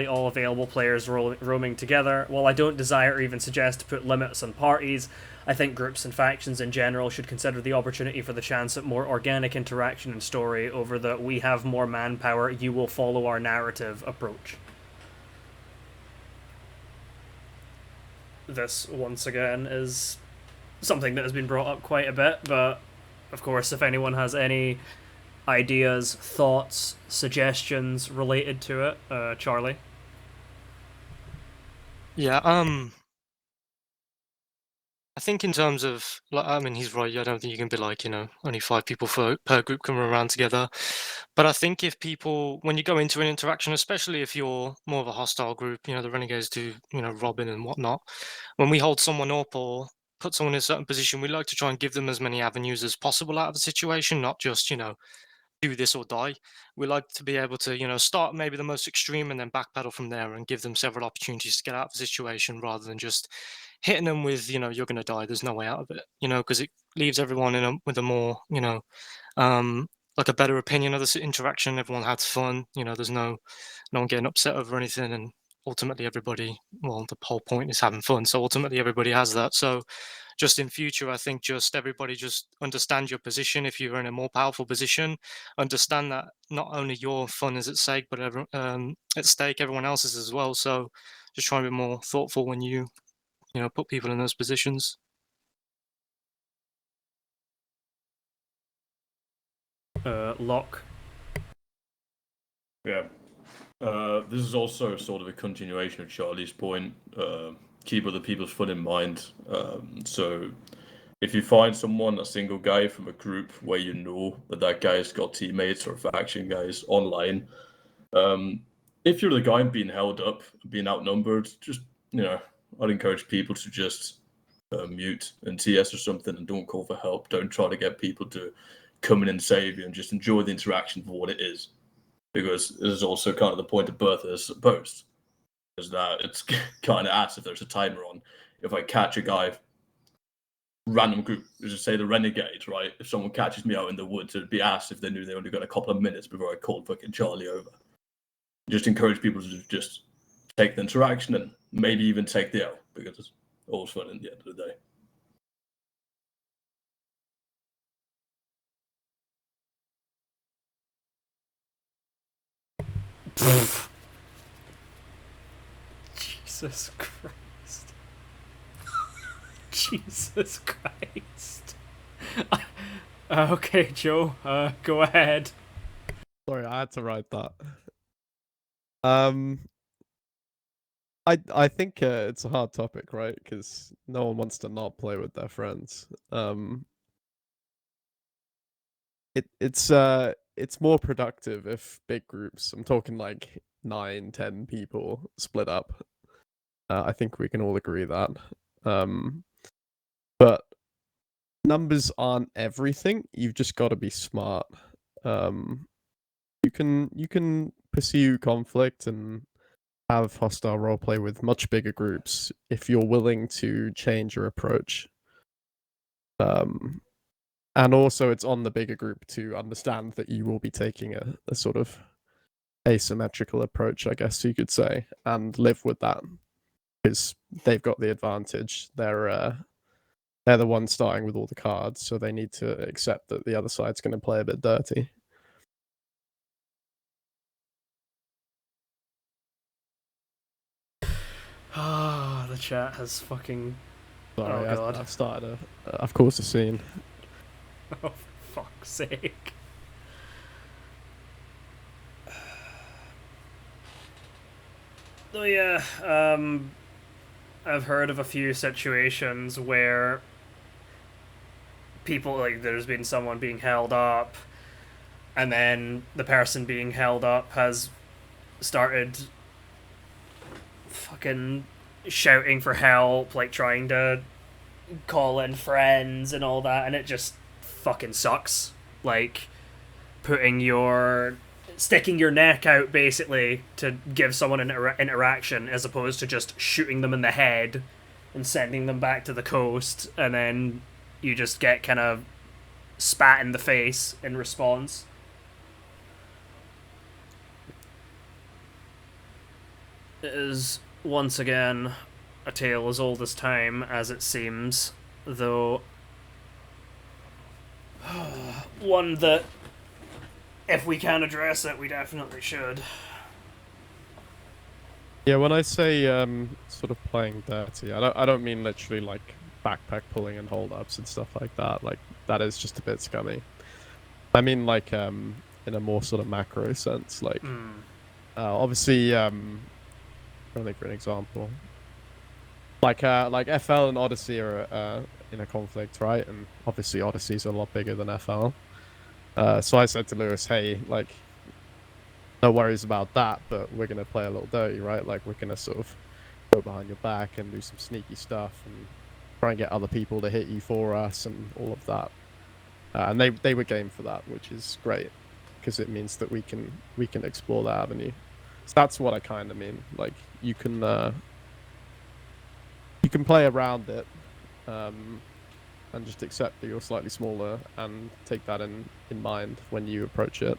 Speaker 1: all available players roaming together. While I don't desire or even suggest to put limits on parties, I think groups and factions in general should consider the opportunity for the chance at more organic interaction and story over the we have more manpower, you will follow our narrative approach. This, once again, is something that has been brought up quite a bit, but of course, if anyone has any ideas, thoughts, suggestions related to it, Charlie?
Speaker 15: Yeah, I think in terms of, like, I mean, he's right. I don't think you can be like, only 5 people per group can run around together. But I think if people, when you go into an interaction, especially if you're more of a hostile group, the Renegades do, robbing and whatnot. When we hold someone up or put someone in a certain position, we like to try and give them as many avenues as possible out of the situation, not just, do this or die. We like to be able to, start maybe the most extreme and then backpedal from there and give them several opportunities to get out of the situation rather than just hitting them with, you're going to die. There's no way out of it, because it leaves everyone with a more, like a better opinion of this interaction. Everyone had fun, there's no one getting upset over anything. And ultimately everybody, well, the whole point is having fun. So ultimately everybody has that. So just in future, I think just everybody just understand your position. If you're in a more powerful position, understand that not only your fun is at stake, but at stake everyone else's as well. So just try and be more thoughtful when you put people in those positions.
Speaker 1: Locke.
Speaker 17: Yeah. This is also sort of a continuation of Charlie's point. Keep other people's fun in mind. So if you find someone, a single guy from a group where you know that guy's got teammates or faction guys online, if you're the guy being held up, being outnumbered, just, I'd encourage people to just mute and TS or something and don't call for help. Don't try to get people to come in and save you, and just enjoy the interaction for what it is. Because this is also kind of the point of Bertha's post, is that it's kind of ass if there's a timer on. If I catch a guy, random group, just say the Renegade, right? If someone catches me out in the woods, it'd be ass if they knew they only got a couple of minutes before I called fucking Charlie over. Just encourage people to just take the interaction and maybe even take the L, because it's always fun at the end of the day.
Speaker 1: Jesus Christ. Jesus Christ. Okay, Joe, go ahead.
Speaker 2: Sorry, I had to write that. I think it's a hard topic, right? Because no one wants to not play with their friends. It's more productive if big groups, I'm talking like 9, 10 people split up. I think we can all agree that. But numbers aren't everything. You've just got to be smart. You can pursue conflict and have hostile roleplay with much bigger groups if you're willing to change your approach. And also, it's on the bigger group to understand that you will be taking a sort of asymmetrical approach, I guess you could say, and live with that, because they've got the advantage. They're the ones starting with all the cards, so they need to accept that the other side's going to play a bit dirty.
Speaker 1: Ah, the chat has fucking.
Speaker 2: Sorry,
Speaker 1: Oh god.
Speaker 2: I've started I've caused a scene.
Speaker 1: Oh, for fuck's sake. Oh yeah, I've heard of a few situations where people, like, there's been someone being held up, and then the person being held up has started fucking shouting for help, like trying to call in friends and all that, and it just fucking sucks. Like, sticking your neck out basically to give someone an interaction, as opposed to just shooting them in the head and sending them back to the coast, and then you just get kind of spat in the face in response. It is once again a tale as old as time, as it seems, though one that, if we can address it, we definitely should.
Speaker 2: Yeah, when I say sort of playing dirty, I don't mean literally like backpack pulling and hold-ups and stuff like that. Like, that is just a bit scummy. I mean, like, in a more sort of macro sense, like, obviously, I'm trying to think for an example. Like FL and Odyssey are in a conflict, right? And obviously Odyssey's a lot bigger than FL. So I said to Lewis, hey, like, no worries about that, but we're going to play a little dirty, right? Like, we're going to sort of go behind your back and do some sneaky stuff and try and get other people to hit you for us and all of that. And they were game for that, which is great, because it means that we can explore that avenue. So that's what I kind of mean. Like, you can play around it, and just accept that you're slightly smaller and take that in mind when you approach it.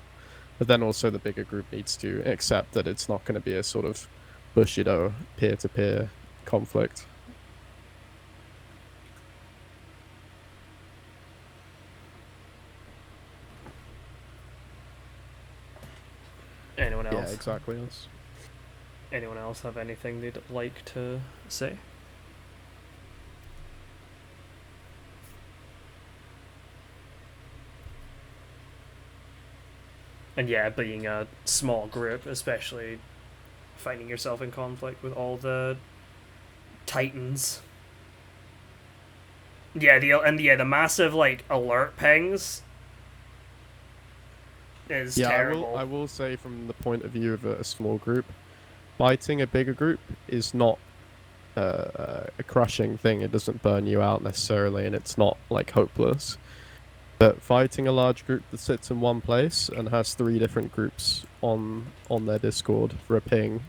Speaker 2: But then also the bigger group needs to accept that it's not going to be a sort of Bushido peer-to-peer conflict.
Speaker 1: Anyone else?
Speaker 2: Yeah, exactly. Yes.
Speaker 1: Anyone else have anything they'd like to say? And yeah, being a small group, especially finding yourself in conflict with all the titans. Yeah, the massive like alert pings is terrible.
Speaker 2: I will say from the point of view of a small group, fighting a bigger group is not a crushing thing. It doesn't burn you out necessarily, and it's not like hopeless. But fighting a large group that sits in one place and has 3 different groups on their Discord for a ping,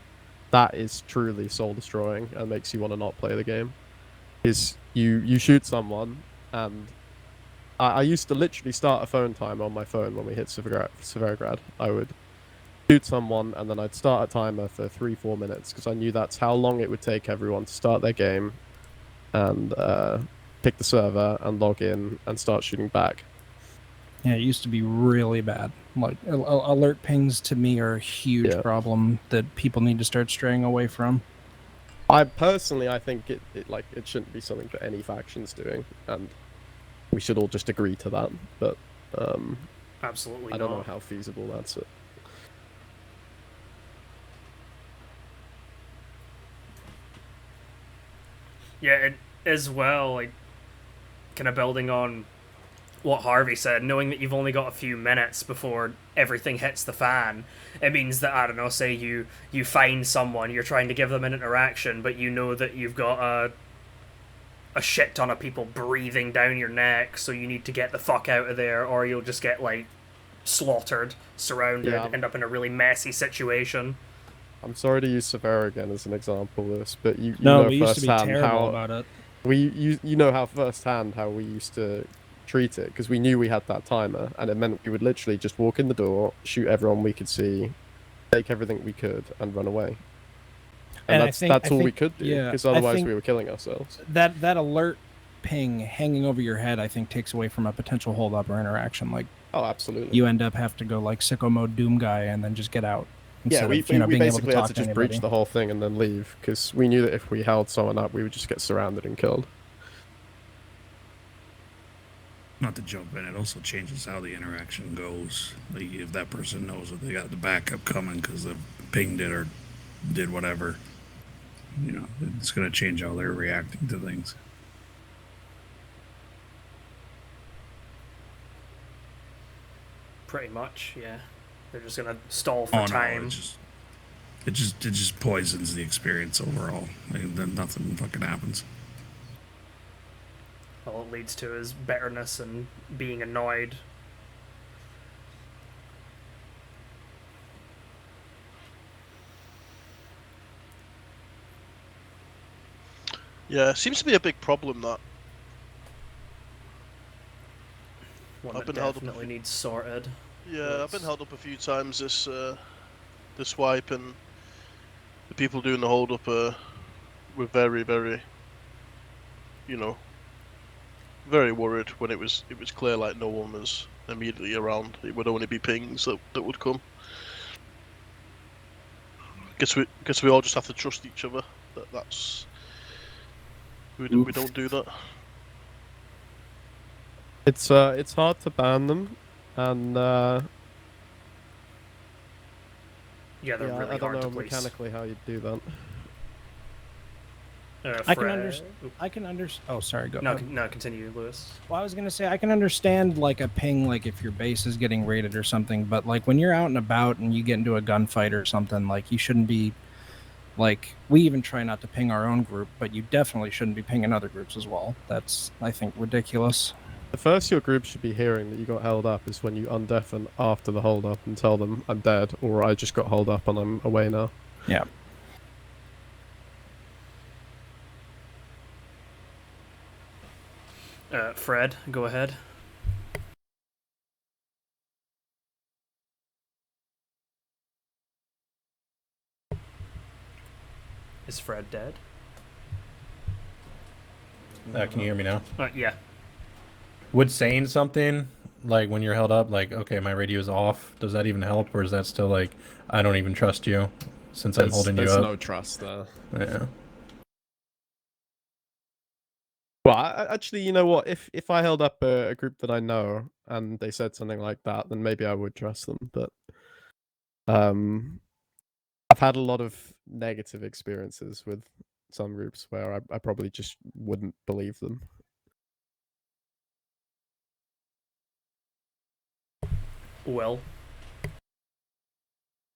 Speaker 2: that is truly soul destroying and makes you want to not play the game. Is you shoot someone, and I used to literally start a phone timer on my phone when we hit Severograd. I would shoot someone and then I'd start a timer for 3-4 minutes because I knew that's how long it would take everyone to start their game and pick the server and log in and start shooting back.
Speaker 6: Yeah, it used to be really bad. Like alert pings to me are a huge problem that people need to start straying away from.
Speaker 2: I think it shouldn't be something that any faction's doing, and we should all just agree to that. But
Speaker 1: absolutely
Speaker 2: I don't know
Speaker 1: not.
Speaker 2: how feasible that's it.
Speaker 1: Yeah, it as well, like, kind of building on what Harvey said, knowing that you've only got a few minutes before everything hits the fan, it means that, I don't know, say you find someone, you're trying to give them an interaction, but you know that you've got a shit ton of people breathing down your neck, so you need to get the fuck out of there, or you'll just get, like, slaughtered, surrounded, end up in a really messy situation.
Speaker 2: I'm sorry to use Severa again as an example of this, but you
Speaker 6: No,
Speaker 2: know
Speaker 6: we used to be
Speaker 2: firsthand
Speaker 6: terrible
Speaker 2: how
Speaker 6: about it.
Speaker 2: You know how firsthand how we used to treat it, because we knew we had that timer, and it meant we would literally just walk in the door, shoot everyone we could see, take everything we could, and run away. And that's all we could do, because otherwise we were killing ourselves.
Speaker 6: That alert ping hanging over your head, I think, takes away from a potential hold up or interaction. Like,
Speaker 2: oh, absolutely.
Speaker 6: You end up have to go like sicko mode Doom guy and then just get out.
Speaker 2: Yeah, we
Speaker 6: being able
Speaker 2: basically
Speaker 6: to
Speaker 2: had
Speaker 6: talk
Speaker 2: to just
Speaker 6: anybody.
Speaker 2: breach the whole thing and then leave, because we knew that if we held someone up, we would just get surrounded and killed.
Speaker 9: Not to jump in, it also changes how the interaction goes. Like, if that person knows that they got the backup coming because they pinged it or did whatever, you know, it's going to change how they're reacting to things.
Speaker 1: Pretty much, yeah. They're just gonna stall for time.
Speaker 9: It just poisons the experience overall. Like, then nothing fucking happens.
Speaker 1: All it leads to is bitterness and being annoyed.
Speaker 13: Yeah, it seems to be a big problem that.
Speaker 1: One
Speaker 13: I've
Speaker 1: that
Speaker 13: been held up.
Speaker 1: definitely needs sorted.
Speaker 13: Yeah, I've been held up a few times this wipe, and the people doing the hold up were very, very, you know, very worried when it was clear like no one was immediately around. It would only be pings that would come. Guess we all just have to trust each other. That's we don't do that.
Speaker 2: It's hard to ban them, and
Speaker 1: yeah, they're really
Speaker 2: I don't
Speaker 1: hard
Speaker 2: know
Speaker 1: to police.
Speaker 2: mechanically how you do that.
Speaker 6: I can understand. Oh, sorry. Go. ahead.
Speaker 1: No, continue, Lewis.
Speaker 6: Well, I was gonna say I can understand like a ping, like if your base is getting raided or something, but like when you're out and about and you get into a gunfight or something, like you shouldn't be. Like we even try not to ping our own group, but you definitely shouldn't be pinging other groups as well. That's, I think, ridiculous.
Speaker 2: The first your group should be hearing that you got held up is when you undeafen after the hold up and tell them I'm dead, or I just got held up and I'm away now.
Speaker 6: Yeah.
Speaker 1: Fred, go ahead. Is Fred dead?
Speaker 18: Can you hear me now?
Speaker 1: Yeah.
Speaker 18: Would saying something like when you're held up, like, okay, my radio's off, does that even help, or is that still like, I don't even trust you since I'm holding you up?
Speaker 2: There's no trust there.
Speaker 18: Yeah.
Speaker 2: Well, actually, you know what? If I held up a group that I know and they said something like that, then maybe I would trust them. But I've had a lot of negative experiences with some groups where I probably just wouldn't believe them.
Speaker 1: Well,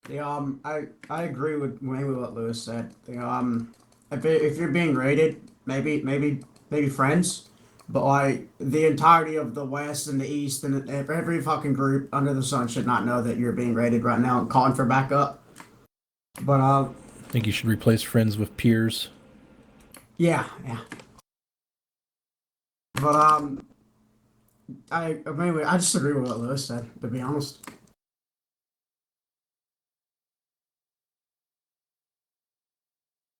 Speaker 19: I agree with mainly what Lewis said. If you're being raided, maybe friends, but like the entirety of the West and the East and every fucking group under the sun should not know that you're being raided right now and calling for backup. But
Speaker 18: I think you should replace friends with peers.
Speaker 19: yeah. But I just agree with what Lewis said, to be honest.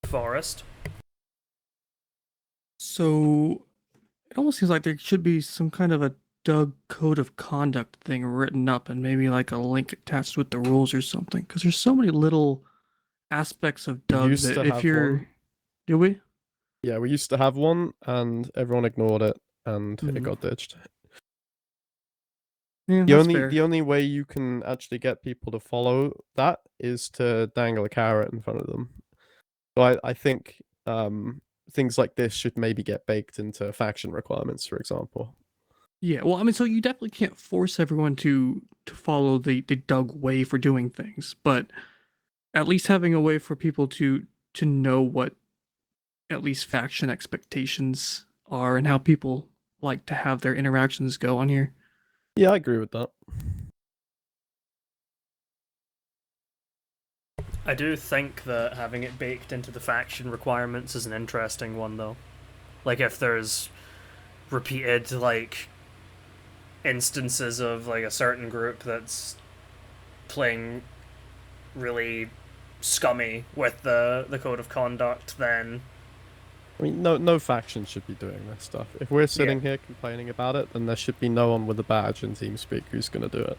Speaker 1: Forrest.
Speaker 20: So it almost seems like there should be some kind of a Doug code of conduct thing written up and maybe like a link attached with the rules or something. Because there's so many little aspects of Doug
Speaker 2: Used
Speaker 20: that
Speaker 2: to
Speaker 20: if
Speaker 2: have
Speaker 20: you're.
Speaker 2: one.
Speaker 20: Do we?
Speaker 2: Yeah, we used to have one, and everyone ignored it, and it got ditched.
Speaker 20: Yeah,
Speaker 2: The
Speaker 20: that's
Speaker 2: only
Speaker 20: fair.
Speaker 2: the only way you can actually get people to follow that is to dangle a carrot in front of them. So I think things like this should maybe get baked into faction requirements, for example.
Speaker 20: Yeah, well, I mean, so you definitely can't force everyone to follow the Doug way for doing things, but at least having a way for people to know what at least faction expectations are and how people like to have their interactions go on here.
Speaker 2: Yeah, I agree with that.
Speaker 1: I do think that having it baked into the faction requirements is an interesting one, though. Like, if there's repeated, like, instances of, like, a certain group that's playing really scummy with the code of conduct, then...
Speaker 2: I mean, no faction should be doing this stuff. If we're sitting here complaining about it, then there should be no one with a badge in TeamSpeak who's going to do it.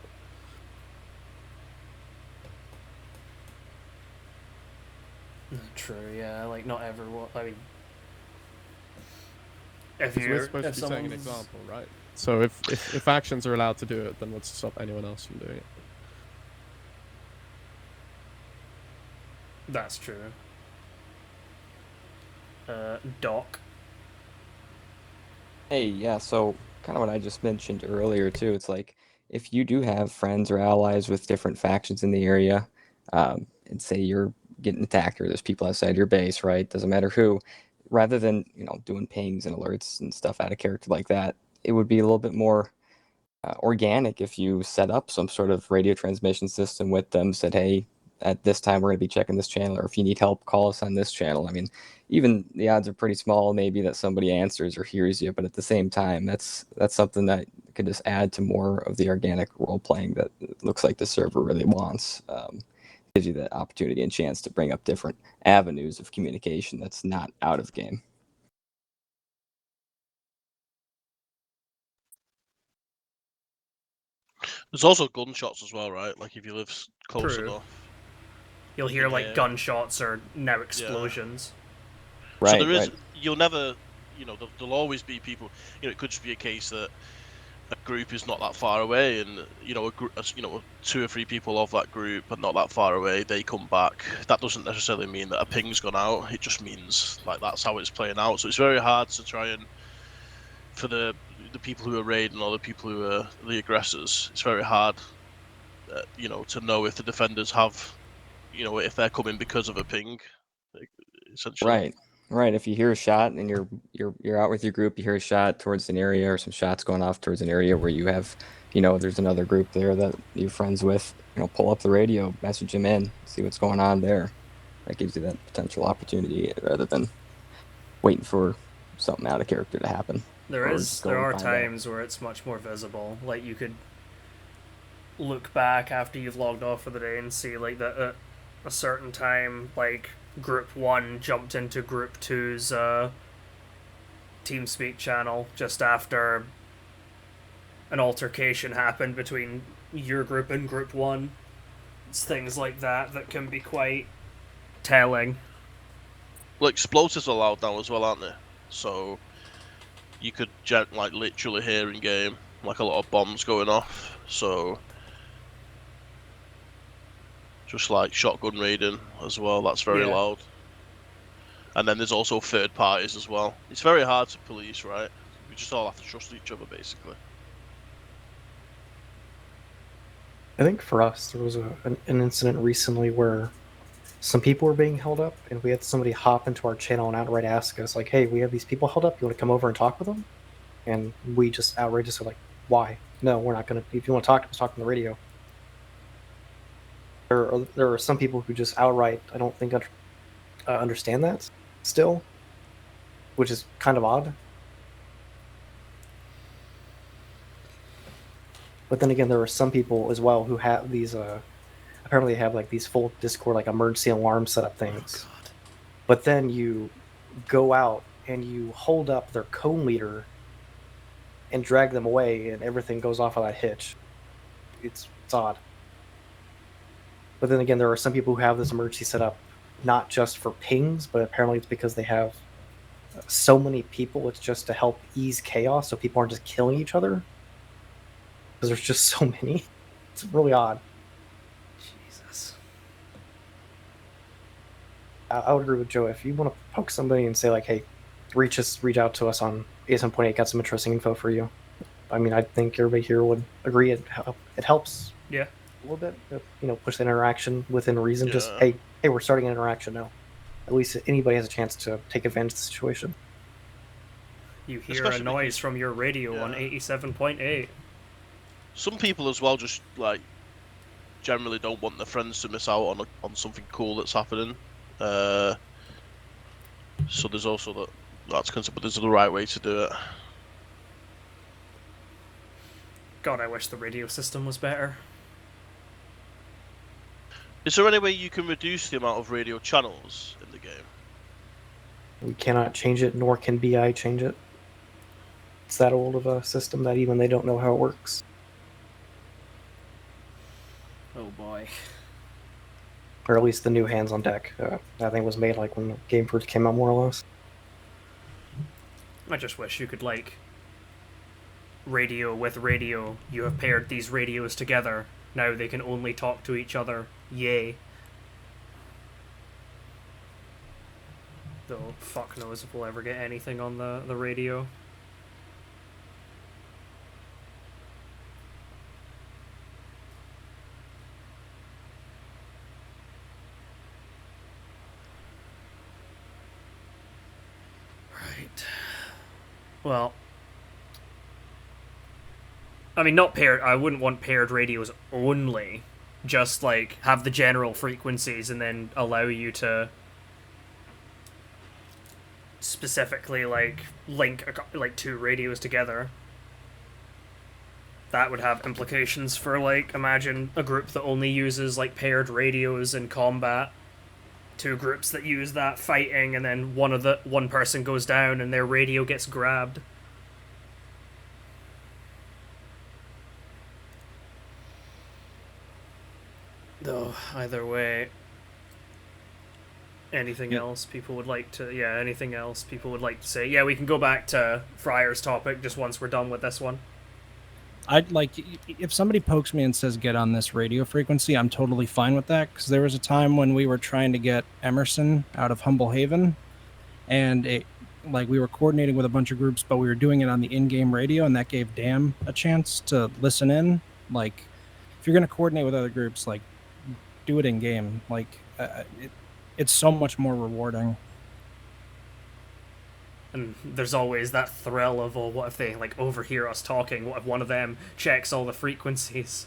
Speaker 1: True, yeah, like, not everyone, I mean... If
Speaker 2: 'Cause
Speaker 1: you're...
Speaker 2: we're supposed
Speaker 1: if
Speaker 2: to be setting an
Speaker 1: someone's-
Speaker 2: example, right? So if factions are allowed to do it, then what's to stop anyone else from doing it?
Speaker 1: That's true. Doc.
Speaker 21: Hey, yeah, so kind of what I just mentioned earlier too. It's like if you do have friends or allies with different factions in the area, and say you're getting attacked or there's people outside your base, right? Doesn't matter who. Rather than doing pings and alerts and stuff out of character like that, it would be a little bit more organic if you set up some sort of radio transmission system with them. Said, hey, at this time we're going to be checking this channel, or if you need help, call us on this channel. I mean, even the odds are pretty small maybe that somebody answers or hears you, but at the same time, that's something that could just add to more of the organic role playing that it looks like the server really wants. Gives you that opportunity and chance to bring up different avenues of communication that's not out of game.
Speaker 13: There's also gunshots as well, right? Like if you live close
Speaker 1: True.
Speaker 13: enough.
Speaker 1: You'll hear, like, gunshots or now explosions.
Speaker 13: So there is, you'll never, there'll always be people, it could just be a case that a group is not that far away and, two or three people of that group are not that far away, they come back. That doesn't necessarily mean that a ping's gone out, it just means, like, that's how it's playing out. So it's very hard to try and, for the people who are raiding or the people who are the aggressors, it's very hard, to know if the defenders have, if they're coming because of a ping, essentially.
Speaker 21: Right. If you hear a shot and you're out with your group, you hear a shot towards an area or some shots going off towards an area where you have, there's another group there that you're friends with, pull up the radio, message them in, see what's going on there. That gives you that potential opportunity rather than waiting for something out of character to happen.
Speaker 1: There are times where it's much more visible. Like, you could look back after you've logged off for the day and see, like, that at a certain time, like, Group 1 jumped into Group 2's TeamSpeak channel just after an altercation happened between your group and Group 1. It's things like that that can be quite telling.
Speaker 13: Well, explosives are allowed now as well, aren't they? So you could like literally hear in game like a lot of bombs going off. So just like shotgun raiding as well. That's very
Speaker 1: Yeah.
Speaker 13: loud. And then there's also third parties as well. It's very hard to police, right? We just all have to trust each other, basically.
Speaker 10: I think for us, there was an incident recently where some people were being held up, and we had somebody hop into our channel and outright ask us, like, "Hey, we have these people held up. You want to come over and talk with them?" And we just outrageously like, "Why? No, we're not going to. If you want to talk to us, talk on the radio." There are some people who just outright, I don't think, understand that still, which is kind of odd. But then again, there are some people as well who have these, apparently have like these full Discord, like emergency alarm setup things. But then you go out and you hold up their co-leader and drag them away, and everything goes off without a hitch. It's odd. But then again, there are some people who have this emergency setup not just for pings, but apparently it's because they have so many people. It's just to help ease chaos, so people aren't just killing each other. Because there's just so many. It's really odd.
Speaker 1: Jesus.
Speaker 10: I would agree with Joe. If you want to poke somebody and say like, "Hey, reach out to us on A7.8, got some interesting info for you." I mean, I think everybody here would agree it helps.
Speaker 1: Yeah.
Speaker 10: A little bit, push the interaction within reason.
Speaker 13: Yeah.
Speaker 10: Just hey, we're starting an interaction now. At least anybody has a chance to take advantage of the situation.
Speaker 1: You hear
Speaker 13: Especially
Speaker 1: a noise from your radio on 87.8.
Speaker 13: Some people as well just like generally don't want their friends to miss out on something cool that's happening. So there's also that's considered, but there's the right way to do it.
Speaker 1: God, I wish the radio system was better.
Speaker 13: Is there any way you can reduce the amount of radio channels in the game?
Speaker 10: We cannot change it, nor can BI change it. It's that old of a system that even they don't know how it works.
Speaker 1: Oh boy.
Speaker 10: Or at least the new Hands on Deck. That thing was made like when the game first came out, more or less.
Speaker 1: I just wish you could, like, radio with radio. You have paired these radios together. Now they can only talk to each other. Yay. Though, fuck knows if we'll ever get anything on the radio. Right. Well, I mean, not paired. I wouldn't want paired radios only. Just, like, have the general frequencies and then allow you to specifically, like, link, like, two radios together. That would have implications for, like, imagine a group that only uses, like, paired radios in combat. Two groups that use that fighting, and then one person goes down and their radio gets grabbed. Though, either way, anything else people would like to... Yeah, anything else people would like to say? Yeah, we can go back to Friar's topic just once we're done with this one.
Speaker 6: I'd like, if somebody pokes me and says get on this radio frequency, I'm totally fine with that, because there was a time when we were trying to get Emerson out of Humble Haven, and we were coordinating with a bunch of groups, but we were doing it on the in-game radio, and that gave Dan a chance to listen in. Like, if you're going to coordinate with other groups, like, do it in-game. Like, it's so much more rewarding.
Speaker 1: And there's always that thrill of, oh, what if they, like, overhear us talking? What if one of them checks all the frequencies?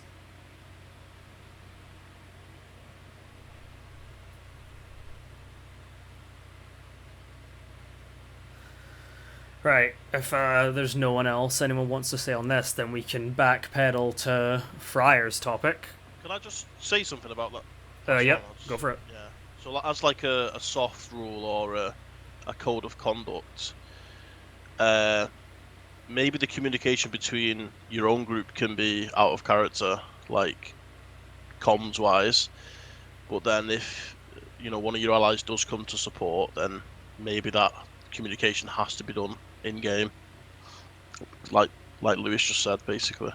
Speaker 1: Right, if there's no one else anyone wants to say on this, then we can backpedal to Friar's topic.
Speaker 13: Can I just say something about that?
Speaker 1: Yep, go for it.
Speaker 13: Yeah. So as like a soft rule or a code of conduct, maybe the communication between your own group can be out of character, like comms wise. But then if one of your allies does come to support, then maybe that communication has to be done in game, like Lewis just said, basically.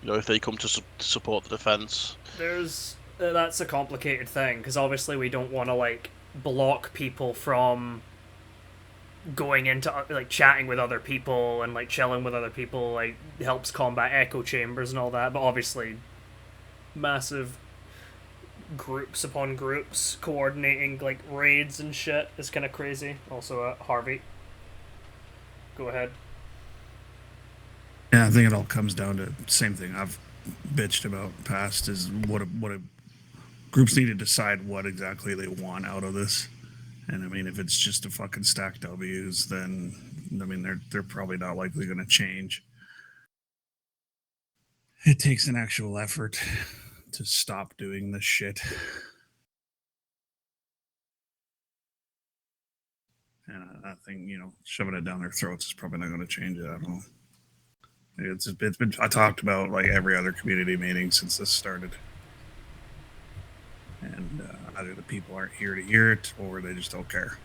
Speaker 13: If they come to support the defense.
Speaker 1: That's a complicated thing, because obviously we don't want to like block people from going into like chatting with other people and like chilling with other people, like helps combat echo chambers and all that. But obviously, massive groups upon groups coordinating like raids and shit is kind of crazy. Also, Harvey, go ahead.
Speaker 9: Yeah, I think it all comes down to same thing I've bitched about past is what a groups need to decide what exactly they want out of this. And I mean, if it's just a fucking stack W's, then I mean they're probably not likely going to change. It takes an actual effort to stop doing this shit. And I think shoving it down their throats is probably not going to change it at all. It's been I talked about like every other community meeting since this started, and either the people aren't here to hear it or they just don't care.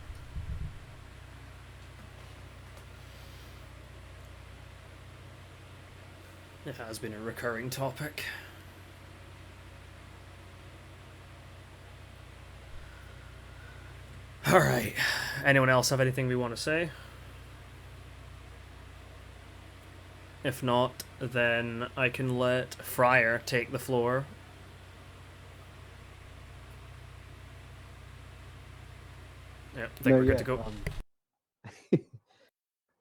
Speaker 1: It has been a recurring topic. All right. Anyone else have anything we want to say? If not, then I can let Fryer take the floor. Yeah, I think we're good to go.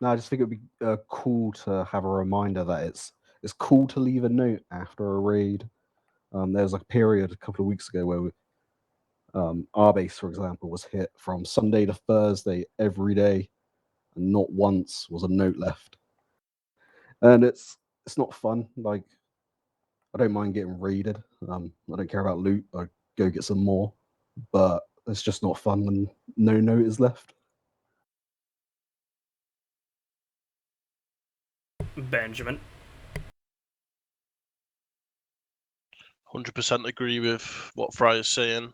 Speaker 14: No, I just think it'd be cool to have a reminder that it's cool to leave a note after a raid. There was a period a couple of weeks ago where our base, for example, was hit from Sunday to Thursday every day, and not once was a note left. And it's not fun. Like, I don't mind getting raided. I don't care about loot. I go get some more, but it's just not fun when no note is left.
Speaker 1: Benjamin.
Speaker 13: 100% agree with what Fryer's saying.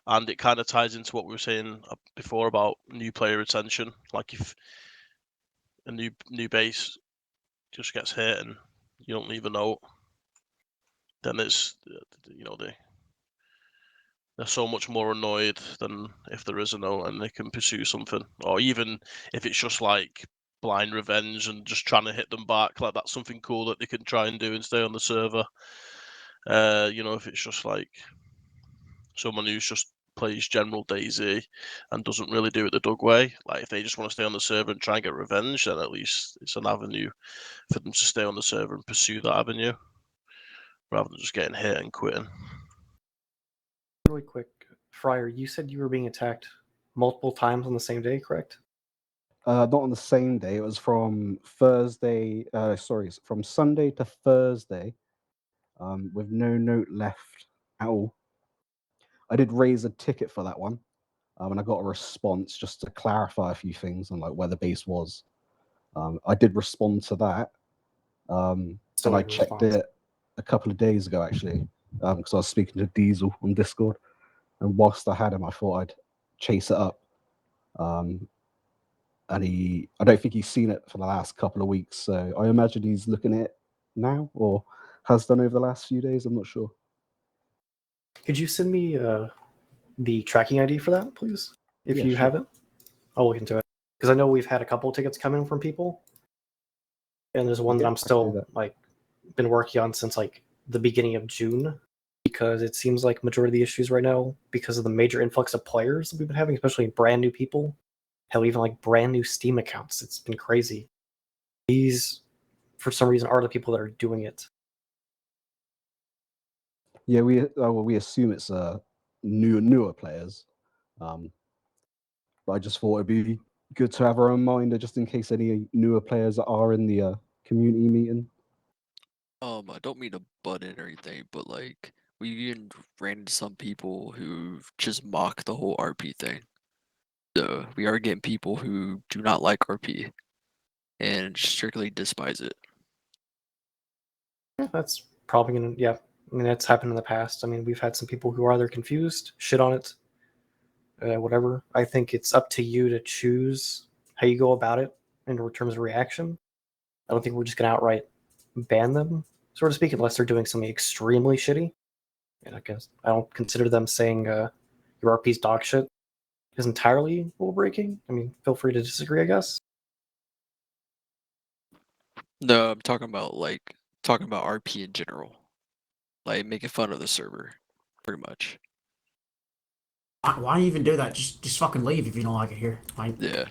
Speaker 13: And it kind of ties into what we were saying before about new player retention. Like if a new base just gets hit and you don't leave a note, then it's they're so much more annoyed than if there is a note and they can pursue something. Or even if it's just like blind revenge and just trying to hit them back, like that's something cool that they can try and do and stay on the server. If it's just like someone who's just plays general DayZ and doesn't really do it the Doug way, like if they just want to stay on the server and try and get revenge, then at least it's an avenue for them to stay on the server and pursue that avenue rather than just getting hit and quitting.
Speaker 10: Really quick, Fryer, you said you were being attacked multiple times on the same day, correct?
Speaker 14: Not on the same day. It was from Thursday. From Sunday to Thursday, with no note left at all. I did raise a ticket for that one, and I got a response just to clarify a few things on like where the base was. I did respond to that, and I checked it a couple of days ago actually, because I was speaking to Diesel on Discord, and whilst I had him, I thought I'd chase it up. And I don't think he's seen it for the last couple of weeks, so I imagine he's looking at it now or has done over the last few days. I'm not sure.
Speaker 10: Could you send me the tracking ID for that, please? If
Speaker 14: Yeah,
Speaker 10: you
Speaker 14: sure.
Speaker 10: have it, I'll look into it. Because I know we've had a couple tickets come in from people, and there's one that
Speaker 14: Yeah,
Speaker 10: I'm
Speaker 14: I can do
Speaker 10: still
Speaker 14: that.
Speaker 10: like been working on since like the beginning of June, because it seems like majority of the issues right now, because of the major influx of players that we've been having, especially brand new people, hell, even like brand new Steam accounts. It's been crazy. These, for some reason, are the people that are doing it.
Speaker 14: Yeah, we assume it's newer players, but I just thought it'd be good to have a reminder just in case any newer players are in the community meeting.
Speaker 4: I don't mean to butt in or anything, but like we even ran into some people who just mock the whole RP thing. So we are getting people who do not like RP and strictly despise it.
Speaker 10: Yeah, that's probably gonna. Yeah, I mean that's happened in the past. I mean we've had some people who are either confused, shit on it, whatever. I think it's up to you to choose how you go about it in terms of reaction. I don't think we're just gonna outright ban them, so to speak, unless they're doing something extremely shitty. And I guess I don't consider them saying your RP's dog shit is entirely rule breaking. I mean, feel free to disagree, I guess.
Speaker 4: No, I'm talking about RP in general, like making fun of the server, pretty much.
Speaker 19: Why do you even do that? Just fucking leave if you don't like it here. Like,
Speaker 4: yeah.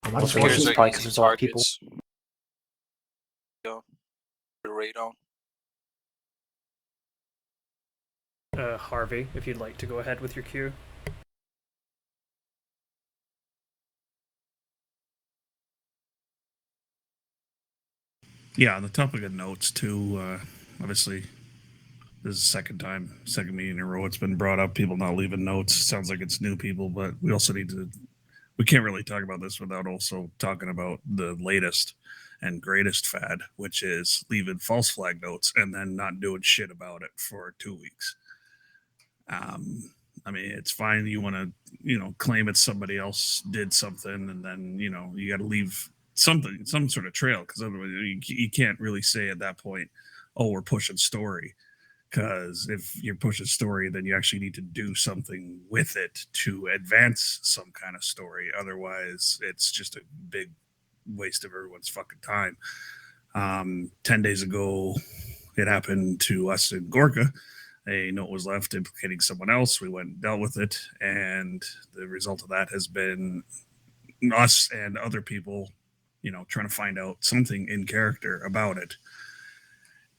Speaker 19: I just
Speaker 10: Well,
Speaker 19: want
Speaker 10: it's probably because there's a lot of people.
Speaker 22: Radon.
Speaker 1: Harvey, if you'd like to go ahead with your cue.
Speaker 9: Yeah, on the topic of notes too. Obviously, this is the second meeting in a row it's been brought up. People not leaving notes. Sounds like it's new people, but we also need to. We can't really talk about this without also talking about the latest and greatest fad, which is leaving false flag notes and then not doing shit about it for 2 weeks. I mean, it's fine. You want to, claim it's somebody else did something, and then you got to leave some sort of trail, because otherwise you can't really say at that point, oh, we're pushing story. Because if you're pushing story, then you actually need to do something with it to advance some kind of story. Otherwise, it's just a big waste of everyone's fucking time. 10 days ago, it happened to us in Gorka. A note was left implicating someone else. We went and dealt with it, and the result of that has been us and other people, trying to find out something in character about it.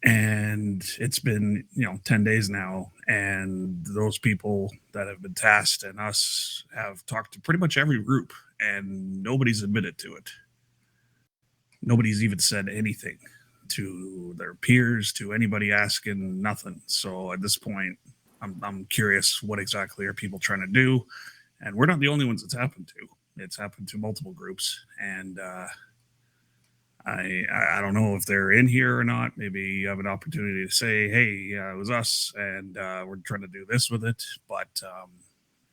Speaker 9: And it's been 10 days now, and those people that have been tasked and us have talked to pretty much every group, and nobody's admitted to it. Nobody's even said anything to their peers, to anybody asking, nothing. So at this point, I'm curious, what exactly are people trying to do? And we're not the only ones it's happened to. It's happened to multiple groups, and I don't know if they're in here or not. Maybe you have an opportunity to say, hey, it was us, and we're trying to do this with it. But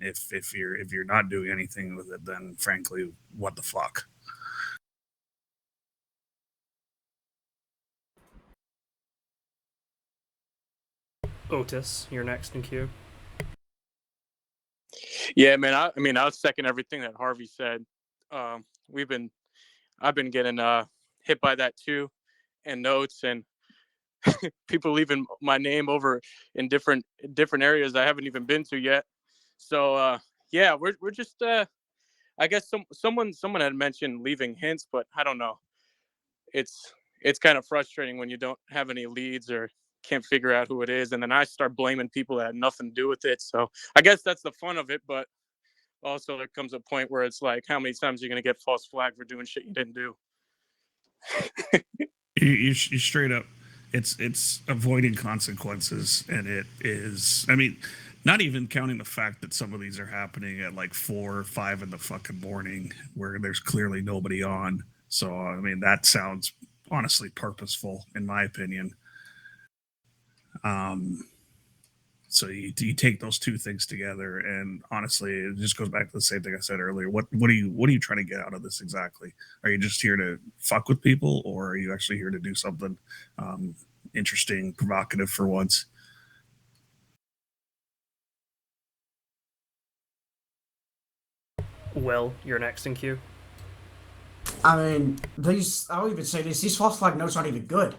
Speaker 9: if you're not doing anything with it, then frankly, what the fuck?
Speaker 1: Otis, you're next in queue.
Speaker 22: Yeah, man. I mean, I'll second everything that Harvey said. I've been getting hit by that too, and notes, and people leaving my name over in different areas I haven't even been to yet. So yeah, we're just I guess someone had mentioned leaving hints, but I don't know. It's kind of frustrating when you don't have any leads or can't figure out who it is, and then I start blaming people that had nothing to do with it. So I guess that's the fun of it, but also there comes a point where it's like, how many times are you going to get false flag for doing shit you didn't do?
Speaker 9: You straight up, it's avoiding consequences, and it is. I mean, not even counting the fact that some of these are happening at like 4 or 5 in the fucking morning, where there's clearly nobody on. So I mean, that sounds honestly purposeful, in my opinion. So you take those two things together, and honestly, it just goes back to the same thing I said earlier. What are you trying to get out of this exactly? Are you just here to fuck with people, or are you actually here to do something interesting, provocative for once?
Speaker 1: Will, you're next in queue.
Speaker 19: I mean, I'll even say this: these false flag notes aren't even good.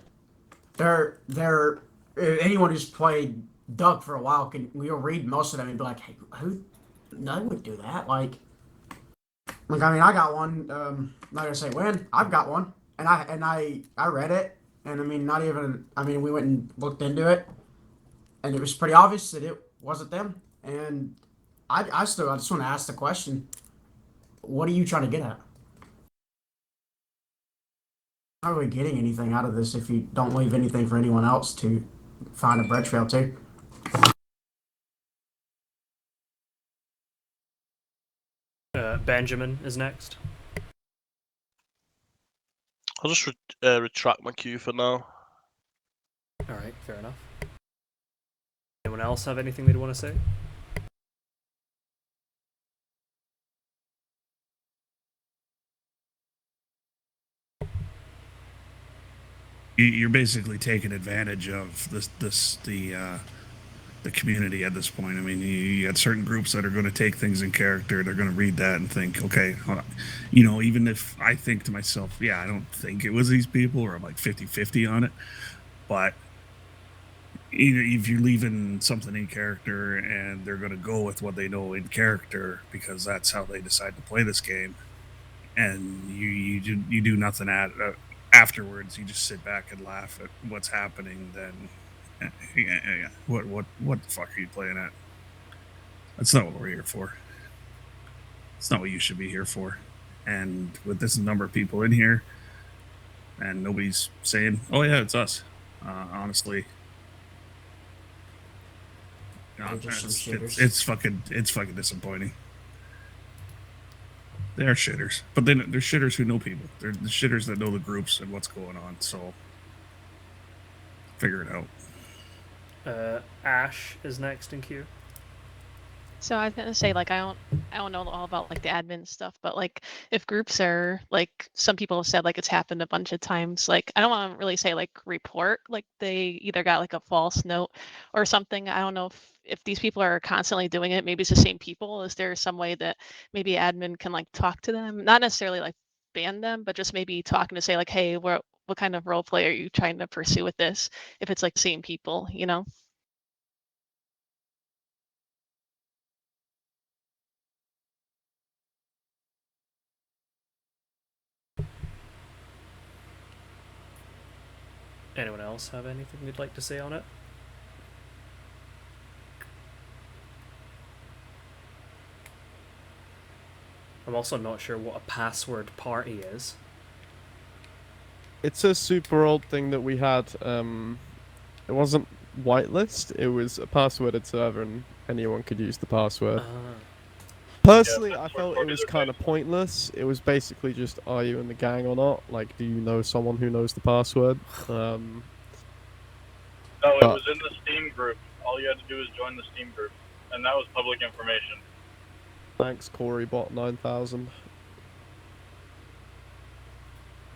Speaker 19: They're anyone who's played Doug for a while we'll read most of them and be like, hey, who? No would do that. Like I mean, I got one. Not gonna say when. I've got one, and I read it, and I mean, not even. I mean, we went and looked into it, and it was pretty obvious that it wasn't them. And I just want to ask the question: what are you trying to get at? How are we getting anything out of this if you don't leave anything for anyone else to find a bread trail to?
Speaker 1: Benjamin is next.
Speaker 13: I'll just retract my queue for now.
Speaker 1: Alright, fair enough. Anyone else have anything they'd want to say?
Speaker 9: You're basically taking advantage of the community at this point. I mean, you got certain groups that are going to take things in character. They're going to read that and think, okay, even if I think to myself, yeah, I don't think it was these people, or I'm like 50-50 on it. But if you're leaving something in character and they're going to go with what they know in character because that's how they decide to play this game, and you do nothing afterwards, you just sit back and laugh at what's happening, then yeah. What the fuck are you playing at? That's not what we're here for. It's not what you should be here for. And with this number of people in here, and nobody's saying, "Oh yeah, it's us." Honestly, it's fucking disappointing. They're shitters, but then they're shitters who know people. They're the shitters that know the groups and what's going on. So figure it out.
Speaker 1: Ash is next in queue.
Speaker 7: So I was gonna say, like, I don't know all about like the admin stuff, but like if groups are like, some people have said like it's happened a bunch of times, like I don't want to really say like report, like they either got like a false note or something. I don't know if these people are constantly doing it. Maybe it's the same people. Is there some way that maybe admin can like talk to them, not necessarily like ban them, but just maybe talking to say like, hey, what kind of role play are you trying to pursue with this? If it's like the same people, you know?
Speaker 1: Anyone else have anything they'd like to say on it? I'm also not sure what a password party is.
Speaker 2: It's a super old thing that we had. It wasn't whitelist. It was a passworded server, and anyone could use the password. Personally, I felt it was kind of pointless. It was basically just, are you in the gang or not? Like, do you know someone who knows the password?
Speaker 8: No, it was in the Steam group. All you had to do was join the Steam group, and that was public information.
Speaker 2: Thanks, Corey Bot 9000.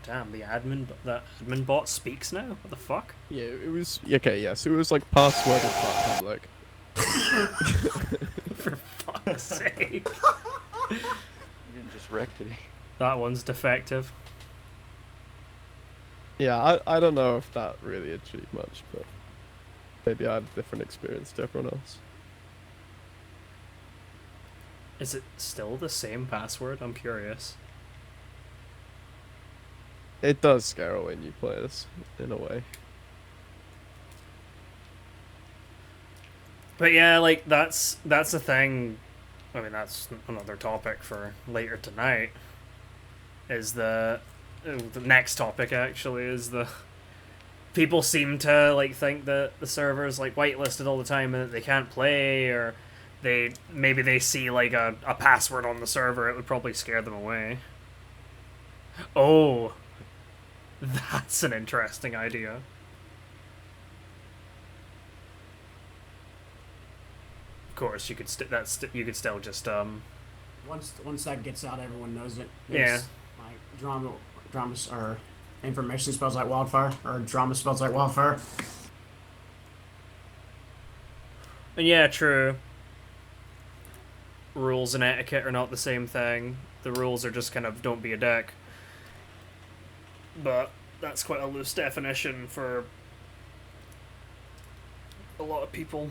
Speaker 1: Damn, the admin bot speaks now? What the fuck?
Speaker 2: Yeah, it was okay. Yes, it was like passworded but public.
Speaker 1: For fuck's sake.
Speaker 16: You just wrecked it.
Speaker 1: That one's defective.
Speaker 2: Yeah, I don't know if that really achieved much, but maybe I had a different experience to everyone else.
Speaker 1: Is it still the same password? I'm curious.
Speaker 2: It does scare away new players, in a way.
Speaker 1: But yeah, like that's the thing. I mean, that's another topic for later tonight. Is the next topic actually is the people seem to like think that the server's like whitelisted all the time and that they can't play, or maybe they see like a password on the server. It would probably scare them away. Oh, that's an interesting idea. Of course, you could you could still just
Speaker 19: Once that gets out, everyone knows it.
Speaker 1: Yeah.
Speaker 19: It's like drama or information spells like wildfire, or drama spells like wildfire.
Speaker 1: And yeah, true. Rules and etiquette are not the same thing. The rules are just kind of don't be a dick. But that's quite a loose definition for a lot of people.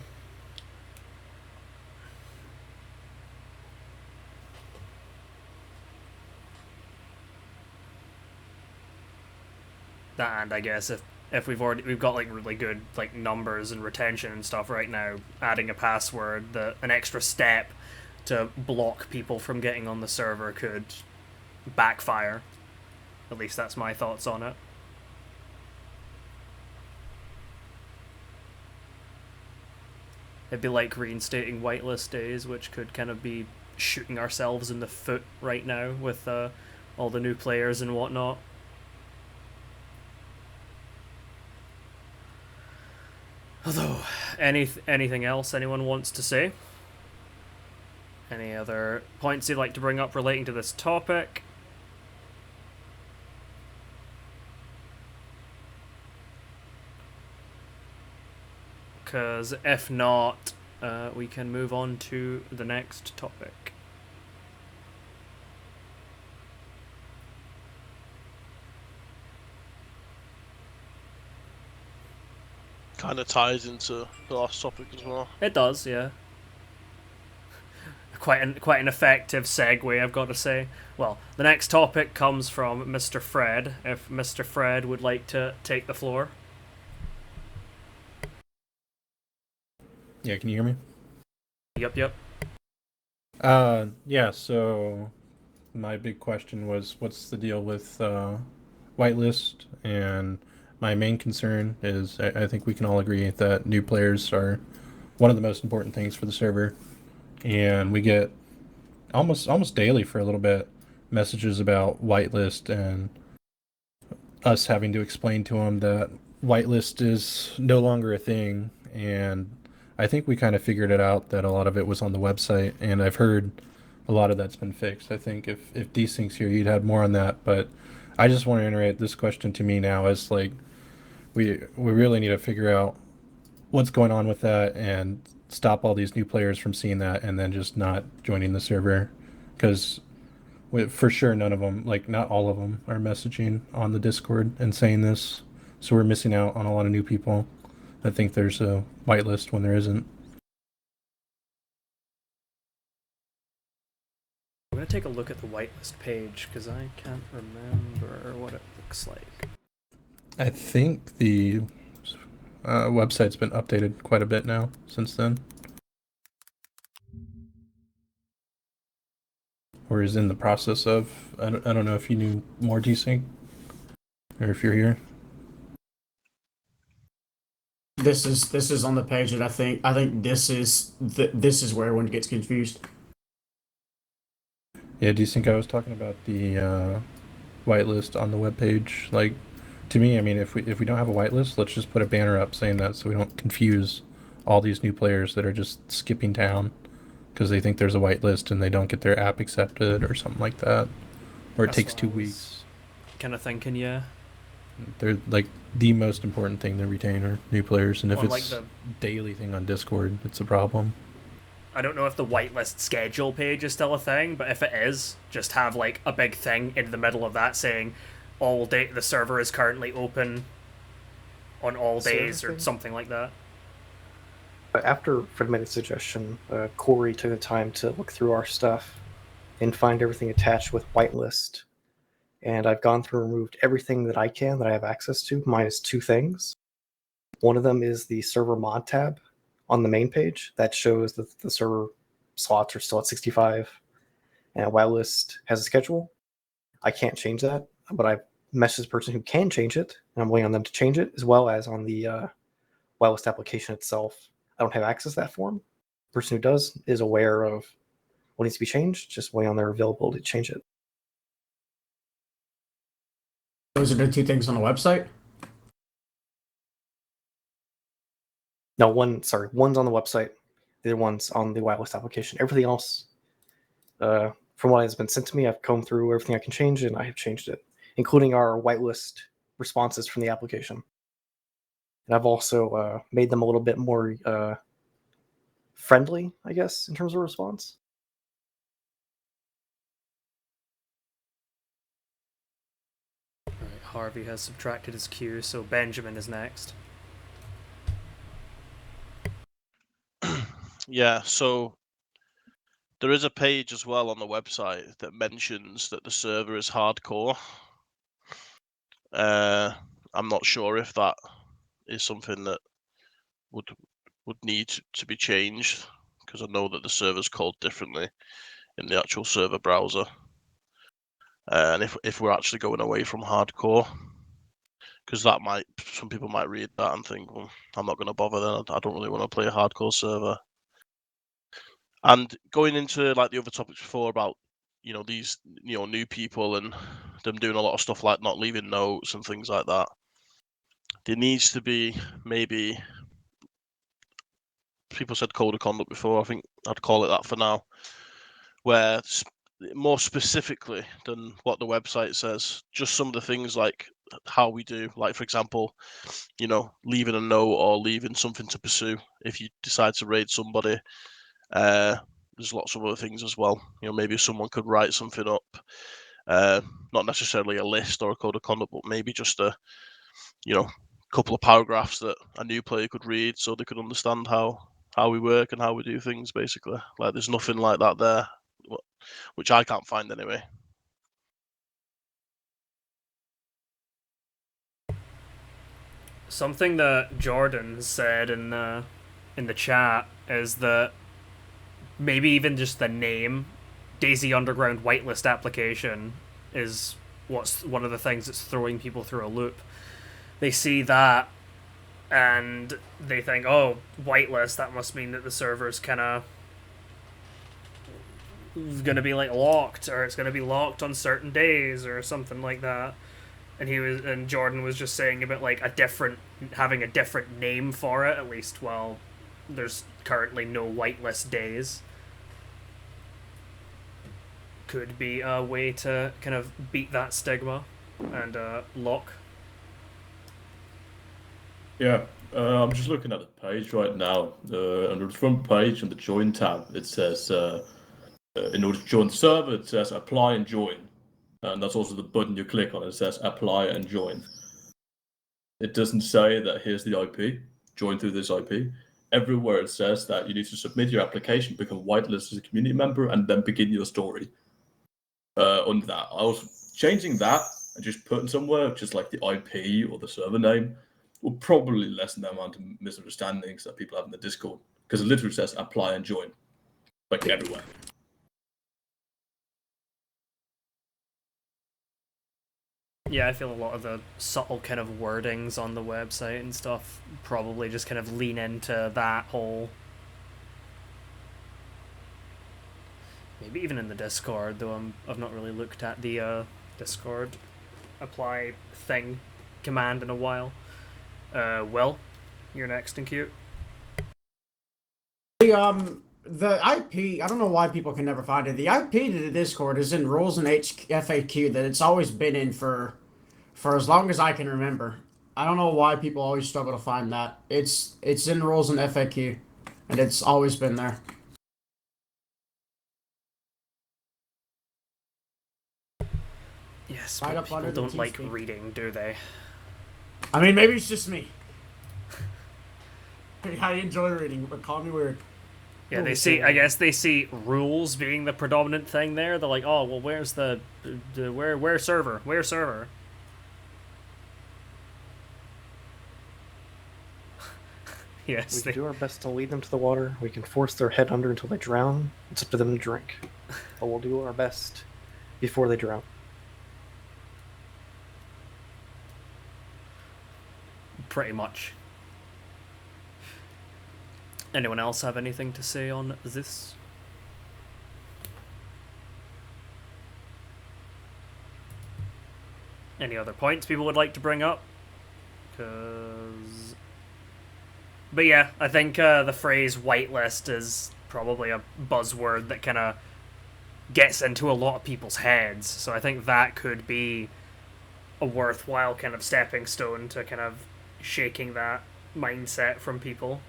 Speaker 1: And I guess if we've got like really good like numbers and retention and stuff right now, adding a password, an extra step to block people from getting on the server could backfire. At least that's my thoughts on it. It'd be like reinstating whitelist days, which could kind of be shooting ourselves in the foot right now with all the new players and whatnot. Although, anything else anyone wants to say? Any other points you'd like to bring up relating to this topic? Because if not, we can move on to the next topic.
Speaker 13: Kind of ties into the last topic as well.
Speaker 1: It does, yeah. Quite an effective segue, I've got to say. Well, the next topic comes from Mr. Fred. If Mr. Fred would like to take the floor.
Speaker 18: Yeah, can you hear me?
Speaker 1: Yep.
Speaker 18: Yeah, so my big question was, what's the deal with whitelist? And my main concern is, I think we can all agree that new players are one of the most important things for the server. And we get almost daily for a little bit messages about whitelist and us having to explain to them that whitelist is no longer a thing. And I think we kind of figured it out that a lot of it was on the website, and I've heard a lot of that's been fixed. I think if Desync's here, you'd have more on that, but I just want to iterate this question to me now as like we really need to figure out what's going on with that and stop all these new players from seeing that and then just not joining the server, because for sure none of them, like not all of them, are messaging on the Discord and saying this, so we're missing out on a lot of new people. I think there's a whitelist when there isn't.
Speaker 1: I'm going to take a look at the whitelist page because I can't remember what it looks like.
Speaker 18: I think the website's been updated quite a bit now since then. Or is in the process of. I don't know if you knew more, Desync, or if you're here.
Speaker 19: This is on the page that I think this is where everyone gets confused.
Speaker 18: Yeah, Desync, I was talking about the whitelist on the webpage. Like, to me, I mean, if we don't have a whitelist, let's just put a banner up saying that so we don't confuse all these new players that are just skipping town because they think there's a whitelist and they don't get their app accepted or something like that, or it takes 2 weeks.
Speaker 1: Kind of thinking, yeah.
Speaker 18: They're like the most important thing to retain are new players, and if
Speaker 1: Or like
Speaker 18: it's
Speaker 1: the-
Speaker 18: daily thing on Discord, it's a problem.
Speaker 1: I don't know if the whitelist schedule page is still a thing, but if it is, just have like a big thing in the middle of that saying all day the server is currently open on all days
Speaker 10: Server
Speaker 1: or
Speaker 10: thing?
Speaker 1: something like that.
Speaker 10: But after Fred made a suggestion, Corey took the time to look through our stuff and find everything attached with whitelist. And I've gone through and removed everything that I can that I have access to, minus 2 things. One of them is the server mod tab on the main page that shows that the server slots are still at 65, and whitelist has a schedule. I can't change that, but I've messaged the person who can change it, and I'm waiting on them to change it, as well as on the whitelist application itself. I don't have access to that form. The person who does is aware of what needs to be changed, just waiting on their availability to change it.
Speaker 19: Those are the 2 things on the website.
Speaker 10: No, one's on the website. The other one's on the whitelist application. Everything else, from what has been sent to me, I've combed through everything I can change, and I have changed it, including our whitelist responses from the application. And I've also made them a little bit more friendly, I guess, in terms of response.
Speaker 1: Alright, Harvey has subtracted his queue, so Benjamin is next.
Speaker 13: Yeah, so there is a page as well on the website that mentions that the server is hardcore. I'm not sure if that is something that would need to be changed, because I know that the server's called differently in the actual server browser. And if we're actually going away from hardcore, because some people might read that and think, well, I'm not going to bother then. I don't really want to play a hardcore server. And going into like the other topics before about these new people and them doing a lot of stuff like not leaving notes and things like that, there needs to be maybe, people said code of conduct before, I think I'd call it that for now, where more specifically than what the website says, just some of the things like how we do, like for example, leaving a note or leaving something to pursue if you decide to raid somebody. There's lots of other things as well. Maybe someone could write something up, not necessarily a list or a code of conduct, but maybe just a couple of paragraphs that a new player could read so they could understand how we work and how we do things, basically. Like there's nothing like that there, which I can't find anyway.
Speaker 1: Something that Jordan said in the chat is that maybe even just the name Daisy Underground whitelist application is what's one of the things that's throwing people through a loop. They see that and they think, oh, whitelist, that must mean that the server's kind of gonna be like locked, or it's gonna be locked on certain days or something like that. And Jordan was just saying about like having a different name for it, at least while there's currently no whitelist days. Could be a way to kind of beat that stigma and lock.
Speaker 17: Yeah, I'm just looking at the page right now. On the front page, on the join tab, it says, in order to join the server, it says apply and join. And that's also the button you click on. It says apply and join. It doesn't say that here's the IP, join through this IP. Everywhere it says that you need to submit your application, become whitelisted as a community member, and then begin your story. On that, I was changing that and just putting somewhere, just like the IP or the server name, will probably lessen the amount of misunderstandings that people have in the Discord, because it literally says apply and join, like everywhere.
Speaker 1: Yeah, I feel a lot of the subtle kind of wordings on the website and stuff probably just kind of lean into that whole... Maybe even in the Discord, though I've not really looked at the Discord apply thing command in a while. Will, you're next in queue.
Speaker 19: The IP, I don't know why people can never find it. The IP to the Discord is in rules and FAQ that it's always been in for as long as I can remember. I don't know why people always struggle to find that. It's in rules and FAQ, and it's always been there.
Speaker 1: Yes,
Speaker 19: Right
Speaker 1: but
Speaker 19: up
Speaker 1: people
Speaker 19: under the
Speaker 1: don't like
Speaker 19: TSP.
Speaker 1: reading, do they?
Speaker 19: I mean, maybe it's just me. I enjoy reading, but call me weird.
Speaker 1: Yeah, I guess they see rules being the predominant thing there. They're like, oh, well, where's where server? Where server? Yes,
Speaker 10: we can do our best to lead them to the water. We can force their head under until they drown. It's up to them to drink. But we'll do our best before they drown.
Speaker 1: Pretty much. Anyone else have anything to say on this? Any other points people would like to bring up? But yeah, I think the phrase whitelist is probably a buzzword that kind of gets into a lot of people's heads. So I think that could be a worthwhile kind of stepping stone to kind of shaking that mindset from people.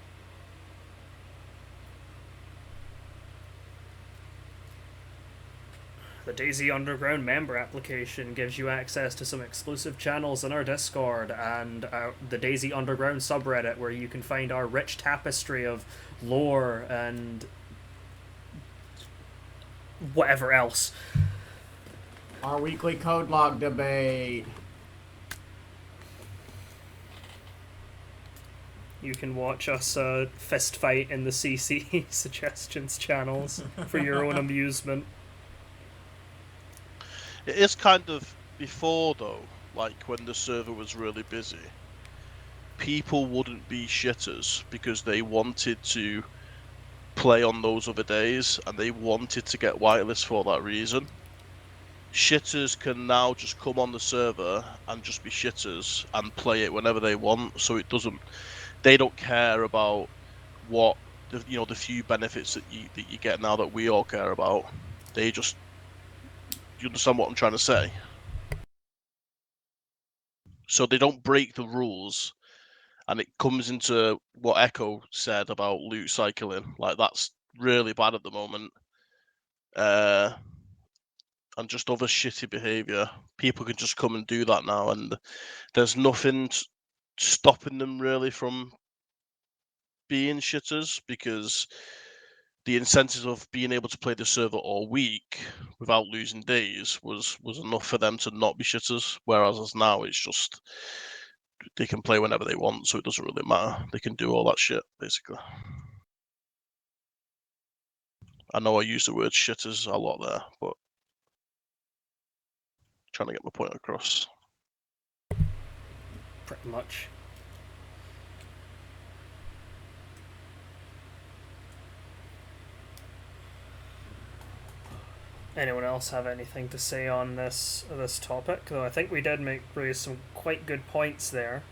Speaker 1: The Daisy Underground member application gives you access to some exclusive channels in our Discord and the Daisy Underground subreddit, where you can find our rich tapestry of lore and whatever else.
Speaker 19: Our weekly code log debate.
Speaker 1: You can watch us fist fight in the CC suggestions channels for your own amusement.
Speaker 13: It is kind of before though, like when the server was really busy, people wouldn't be shitters because they wanted to play on those other days and they wanted to get whitelist for that reason. Shitters can now just come on the server and just be shitters and play it whenever they want, so they don't care about what the few benefits that you get now that we all care about. You understand what I'm trying to say? So they don't break the rules, and it comes into what Echo said about loot cycling. Like, that's really bad at the moment. And just other shitty behaviour. People can just come and do that now, and there's nothing stopping them really from being shitters, because the incentives of being able to play the server all week without losing days was enough for them to not be shitters. Whereas as now, it's just they can play whenever they want, so it doesn't really matter. They can do all that shit, basically. I know I use the word shitters a lot there, but trying to get my point across.
Speaker 1: Pretty much. Anyone else have anything to say on this topic? Though I think we did raise some quite good points there.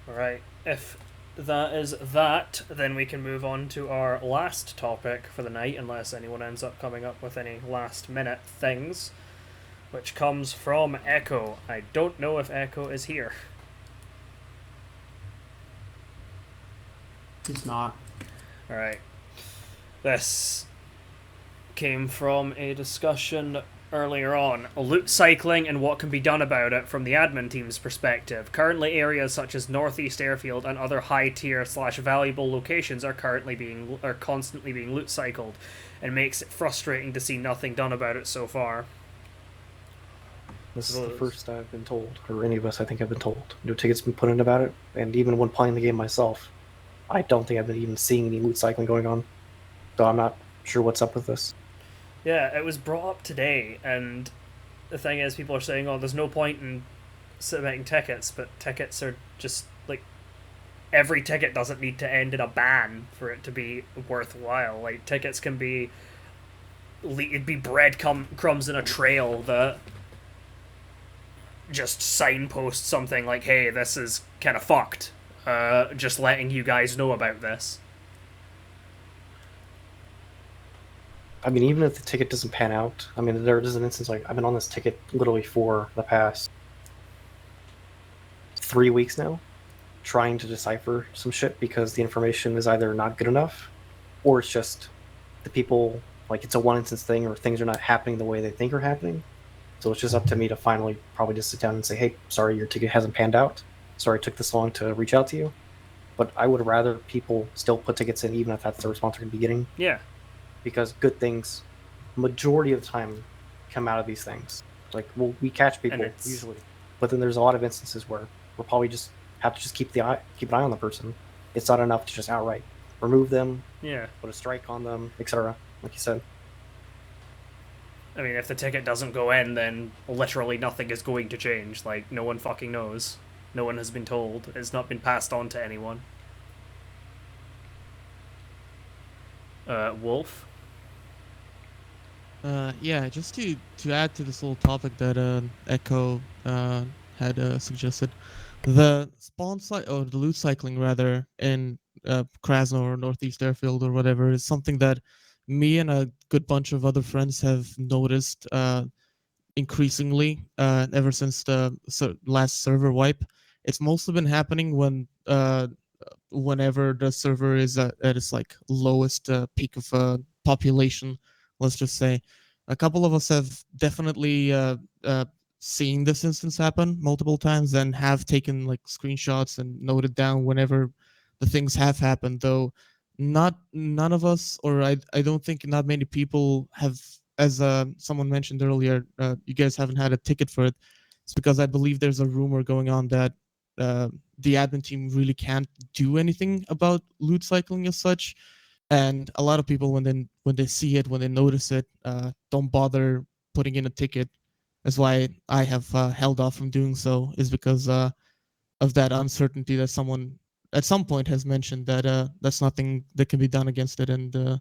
Speaker 1: Alright, if that is that, then we can move on to our last topic for the night, unless anyone ends up coming up with any last minute things, which comes from Echo. I don't know if Echo is here.
Speaker 10: He's not.
Speaker 1: Alright. This came from a discussion earlier on. Loot cycling and what can be done about it from the admin team's perspective. Currently, areas such as Northeast Airfield and other high-tier / valuable locations are constantly being loot cycled, and makes it frustrating to see nothing done about it so far.
Speaker 10: This is the first I've been told, or any of us I think have been told. No tickets been put in about it, and even when playing the game myself, I don't think I've been even seeing any loot cycling going on. So I'm not sure what's up with this.
Speaker 1: Yeah, it was brought up today, and the thing is, people are saying, oh, there's no point in submitting tickets, but tickets are just, like, every ticket doesn't need to end in a ban for it to be worthwhile. Like, tickets can be, it'd be breadcrumbs in a trail that just signpost something like, hey, this is kind of fucked. Just letting you guys know about this.
Speaker 10: I mean, even if the ticket doesn't pan out, I mean, there is an instance, like, I've been on this ticket literally for the past 3 weeks now, trying to decipher some shit because the information is either not good enough, or it's just the people, like, it's a one instance thing, or things are not happening the way they think are happening. So it's just up to me to finally probably just sit down and say, hey, sorry, your ticket hasn't panned out. Sorry it took this long to reach out to you. But I would rather people still put tickets in, even if that's the response they're going to be getting.
Speaker 1: Yeah.
Speaker 10: Because good things, majority of the time, come out of these things. Like, well, we catch people usually, but then there's a lot of instances where we'll probably just have to just keep an eye on the person. It's not enough to just outright remove them,
Speaker 1: yeah,
Speaker 10: put a strike on them, etc. Like you said.
Speaker 1: I mean, if the ticket doesn't go in, then literally nothing is going to change. Like, no one fucking knows. No one has been told. It's not been passed on to anyone. Wolf?
Speaker 3: Yeah, just to add to this little topic that Echo had suggested, the spawn or the loot cycling rather in Krasno or Northeast Airfield or whatever is something that me and a good bunch of other friends have noticed increasingly ever since the last server wipe. It's mostly been happening whenever the server is at its like lowest peak of population. Let's just say, a couple of us have definitely seen this instance happen multiple times and have taken like screenshots and noted down whenever the things have happened. Though none of us, or I don't think not many people have, as someone mentioned earlier, you guys haven't had a ticket for it. It's because I believe there's a rumor going on that the admin team really can't do anything about loot cycling as such, and a lot of people when they see it, when they notice it, don't bother putting in a ticket. That's why I have held off from doing so, is because of that uncertainty that someone at some point has mentioned that that's nothing that can be done against it, and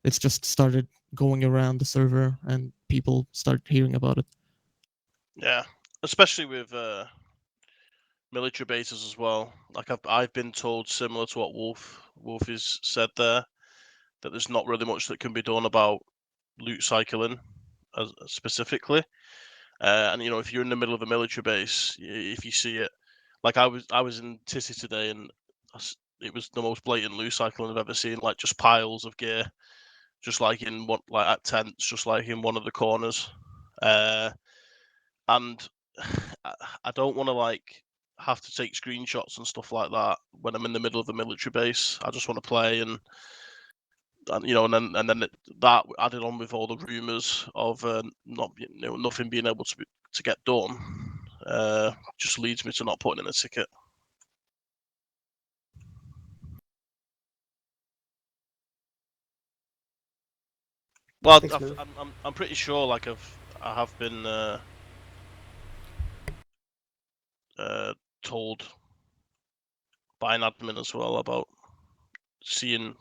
Speaker 3: it's just started going around the server and people start hearing about it.
Speaker 13: Yeah, especially with military bases as well. Like I've been told, similar to what Wolf has said there, that there's not really much that can be done about loot cycling specifically. And if you're in the middle of a military base, if you see it, like I was in Tissy today, and it was the most blatant loot cycling I've ever seen. Like just piles of gear, just like in one, like at tents, just like in one of the corners. And I don't want to like have to take screenshots and stuff like that when I'm in the middle of a military base. I just want to play, and then that added on with all the rumors of nothing being able to get done, just leads me to not putting in a ticket. Well, I'm pretty sure like I have been told by an admin as well about seeing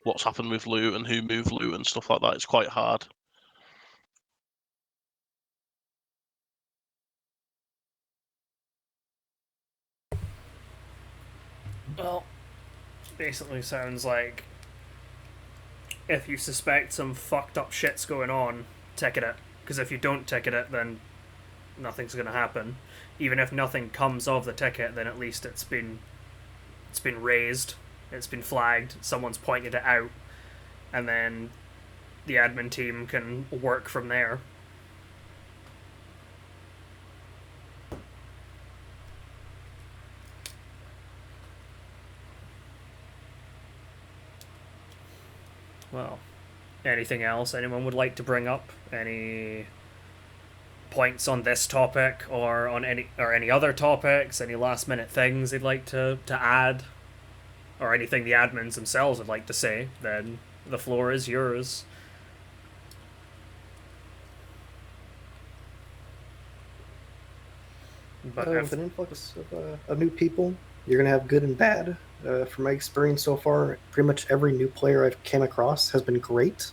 Speaker 13: what's happened with loot and who moved loot and stuff like that. It's quite hard.
Speaker 1: Well, basically sounds like if you suspect some fucked up shit's going on, ticket it. Because if you don't ticket it, then nothing's going to happen. Even if nothing comes of the ticket, then at least it's been raised, it's been flagged, someone's pointed it out, and then the admin team can work from there. Well, anything else anyone would like to bring up? Any points on this topic or on any other topics? Any last minute things they'd like to add? Or anything the admins themselves would like to say? Then the floor is yours.
Speaker 10: But with an influx of new people, you're gonna have good and bad. From my experience so far, pretty much every new player I've came across has been great.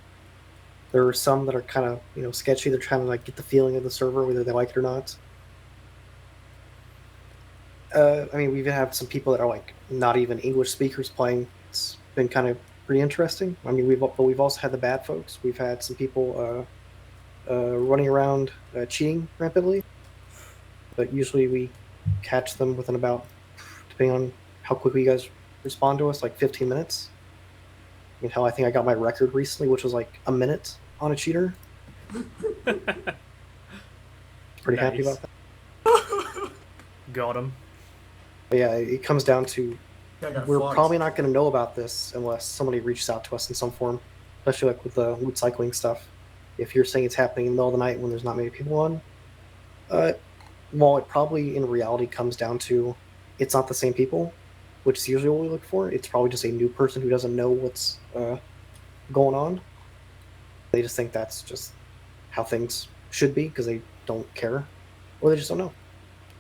Speaker 10: There are some that are kind of sketchy. They're trying to like get the feeling of the server, whether they like it or not. I mean, we even have some people that are like not even English speakers playing. It's been kind of pretty interesting. I mean, we've also had the bad folks. We've had some people running around cheating rampantly, but usually we catch them within about, depending on how quickly you guys respond to us, like 15 minutes. I mean, hell, I think I got my record recently, which was like a minute on a cheater. Pretty happy about that.
Speaker 1: Got him.
Speaker 10: But yeah, it comes down to we're
Speaker 19: flies.
Speaker 10: probably not going to know about this unless somebody reaches out to us in some form, especially like with the loot cycling stuff. If you're saying it's happening in the middle of the night when there's not many people on, while it probably in reality comes down to it's not the same people, which is usually what we look for. It's probably just a new person who doesn't know what's going on. They just think that's just how things should be because they don't care, or they just don't know.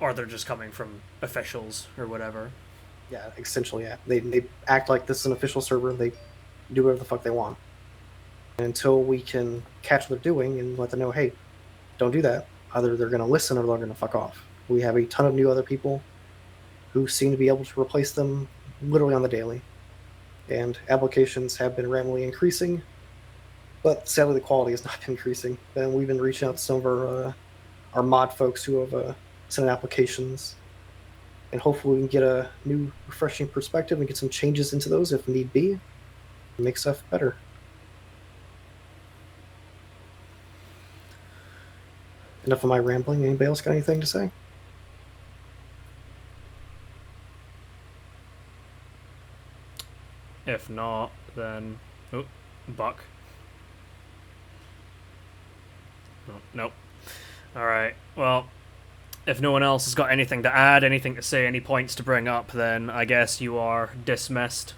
Speaker 1: Or they're just coming from officials or whatever.
Speaker 10: Yeah, essentially, yeah. They act like this is an official server. They do whatever the fuck they want. And until we can catch what they're doing and let them know, hey, don't do that. Either they're going to listen or they're going to fuck off. We have a ton of new other people who seem to be able to replace them literally on the daily. And applications have been randomly increasing, but sadly the quality has not been increasing. And we've been reaching out to some of our mod folks who have sent in applications, and hopefully we can get a new, refreshing perspective and get some changes into those if need be, and make stuff better. Enough of my rambling. Anybody else got anything to say?
Speaker 1: If not, then... Oh, Buck. Oh, nope. Alright, well, if no one else has got anything to add, anything to say, any points to bring up, then I guess you are dismissed.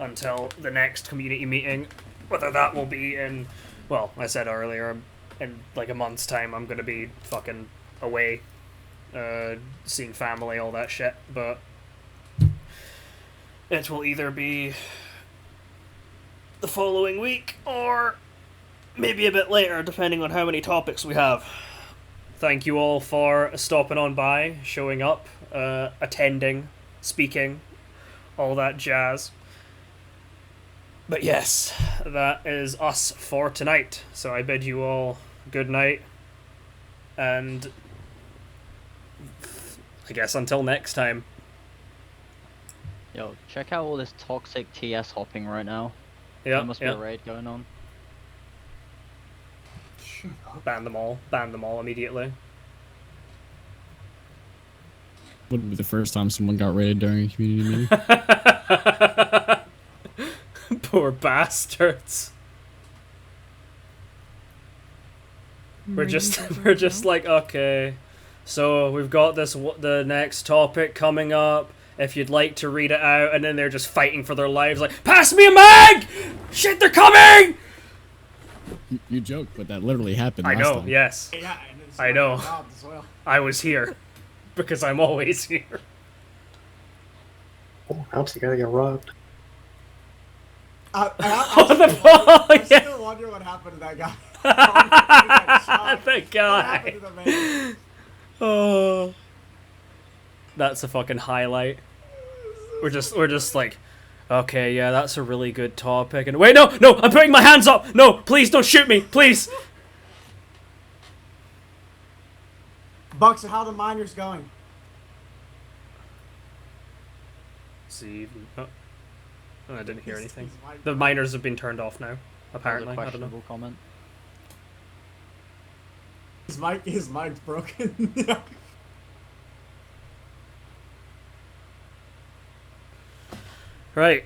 Speaker 1: until the next community meeting. Whether that will be in, well, I said earlier, in like a month's time, I'm gonna be fucking away, seeing family, all that shit. But it will either be the following week or maybe a bit later, depending on how many topics we have. Thank you all for stopping on by, showing up, attending, speaking, all that jazz. But yes, that is us for tonight. So I bid you all good night, and I guess until next time.
Speaker 5: Yo, check out all this toxic TS hopping right now.
Speaker 1: Yeah,
Speaker 5: There must be a raid going on.
Speaker 1: Ban them all. Ban them all immediately.
Speaker 12: Wouldn't be the first time someone got raided during a community meeting.
Speaker 1: Poor bastards. We're just like, okay, so we've got the next topic coming up. If you'd like to read it out, and then they're just fighting for their lives, like, pass me a mag! Shit, they're coming!
Speaker 12: You joke, but that literally happened.
Speaker 1: I
Speaker 12: last
Speaker 1: know,
Speaker 12: time.
Speaker 1: yes.
Speaker 19: Yeah,
Speaker 1: I know. I was here. Because I'm always here.
Speaker 10: Oh, Alps, you gotta get robbed.
Speaker 1: What the fuck?
Speaker 19: I still wonder what happened to that guy.
Speaker 1: That guy. Oh, that's a fucking highlight. We're just like, okay, yeah, that's a really good topic. And wait, no, I'm putting my hands up. No, please don't shoot me, please.
Speaker 19: Bucks, how are the miners going?
Speaker 1: See, oh, I didn't hear anything. The miners have been turned off now. Apparently, I don't know.
Speaker 5: Comment.
Speaker 19: His mic's broken.
Speaker 1: Right.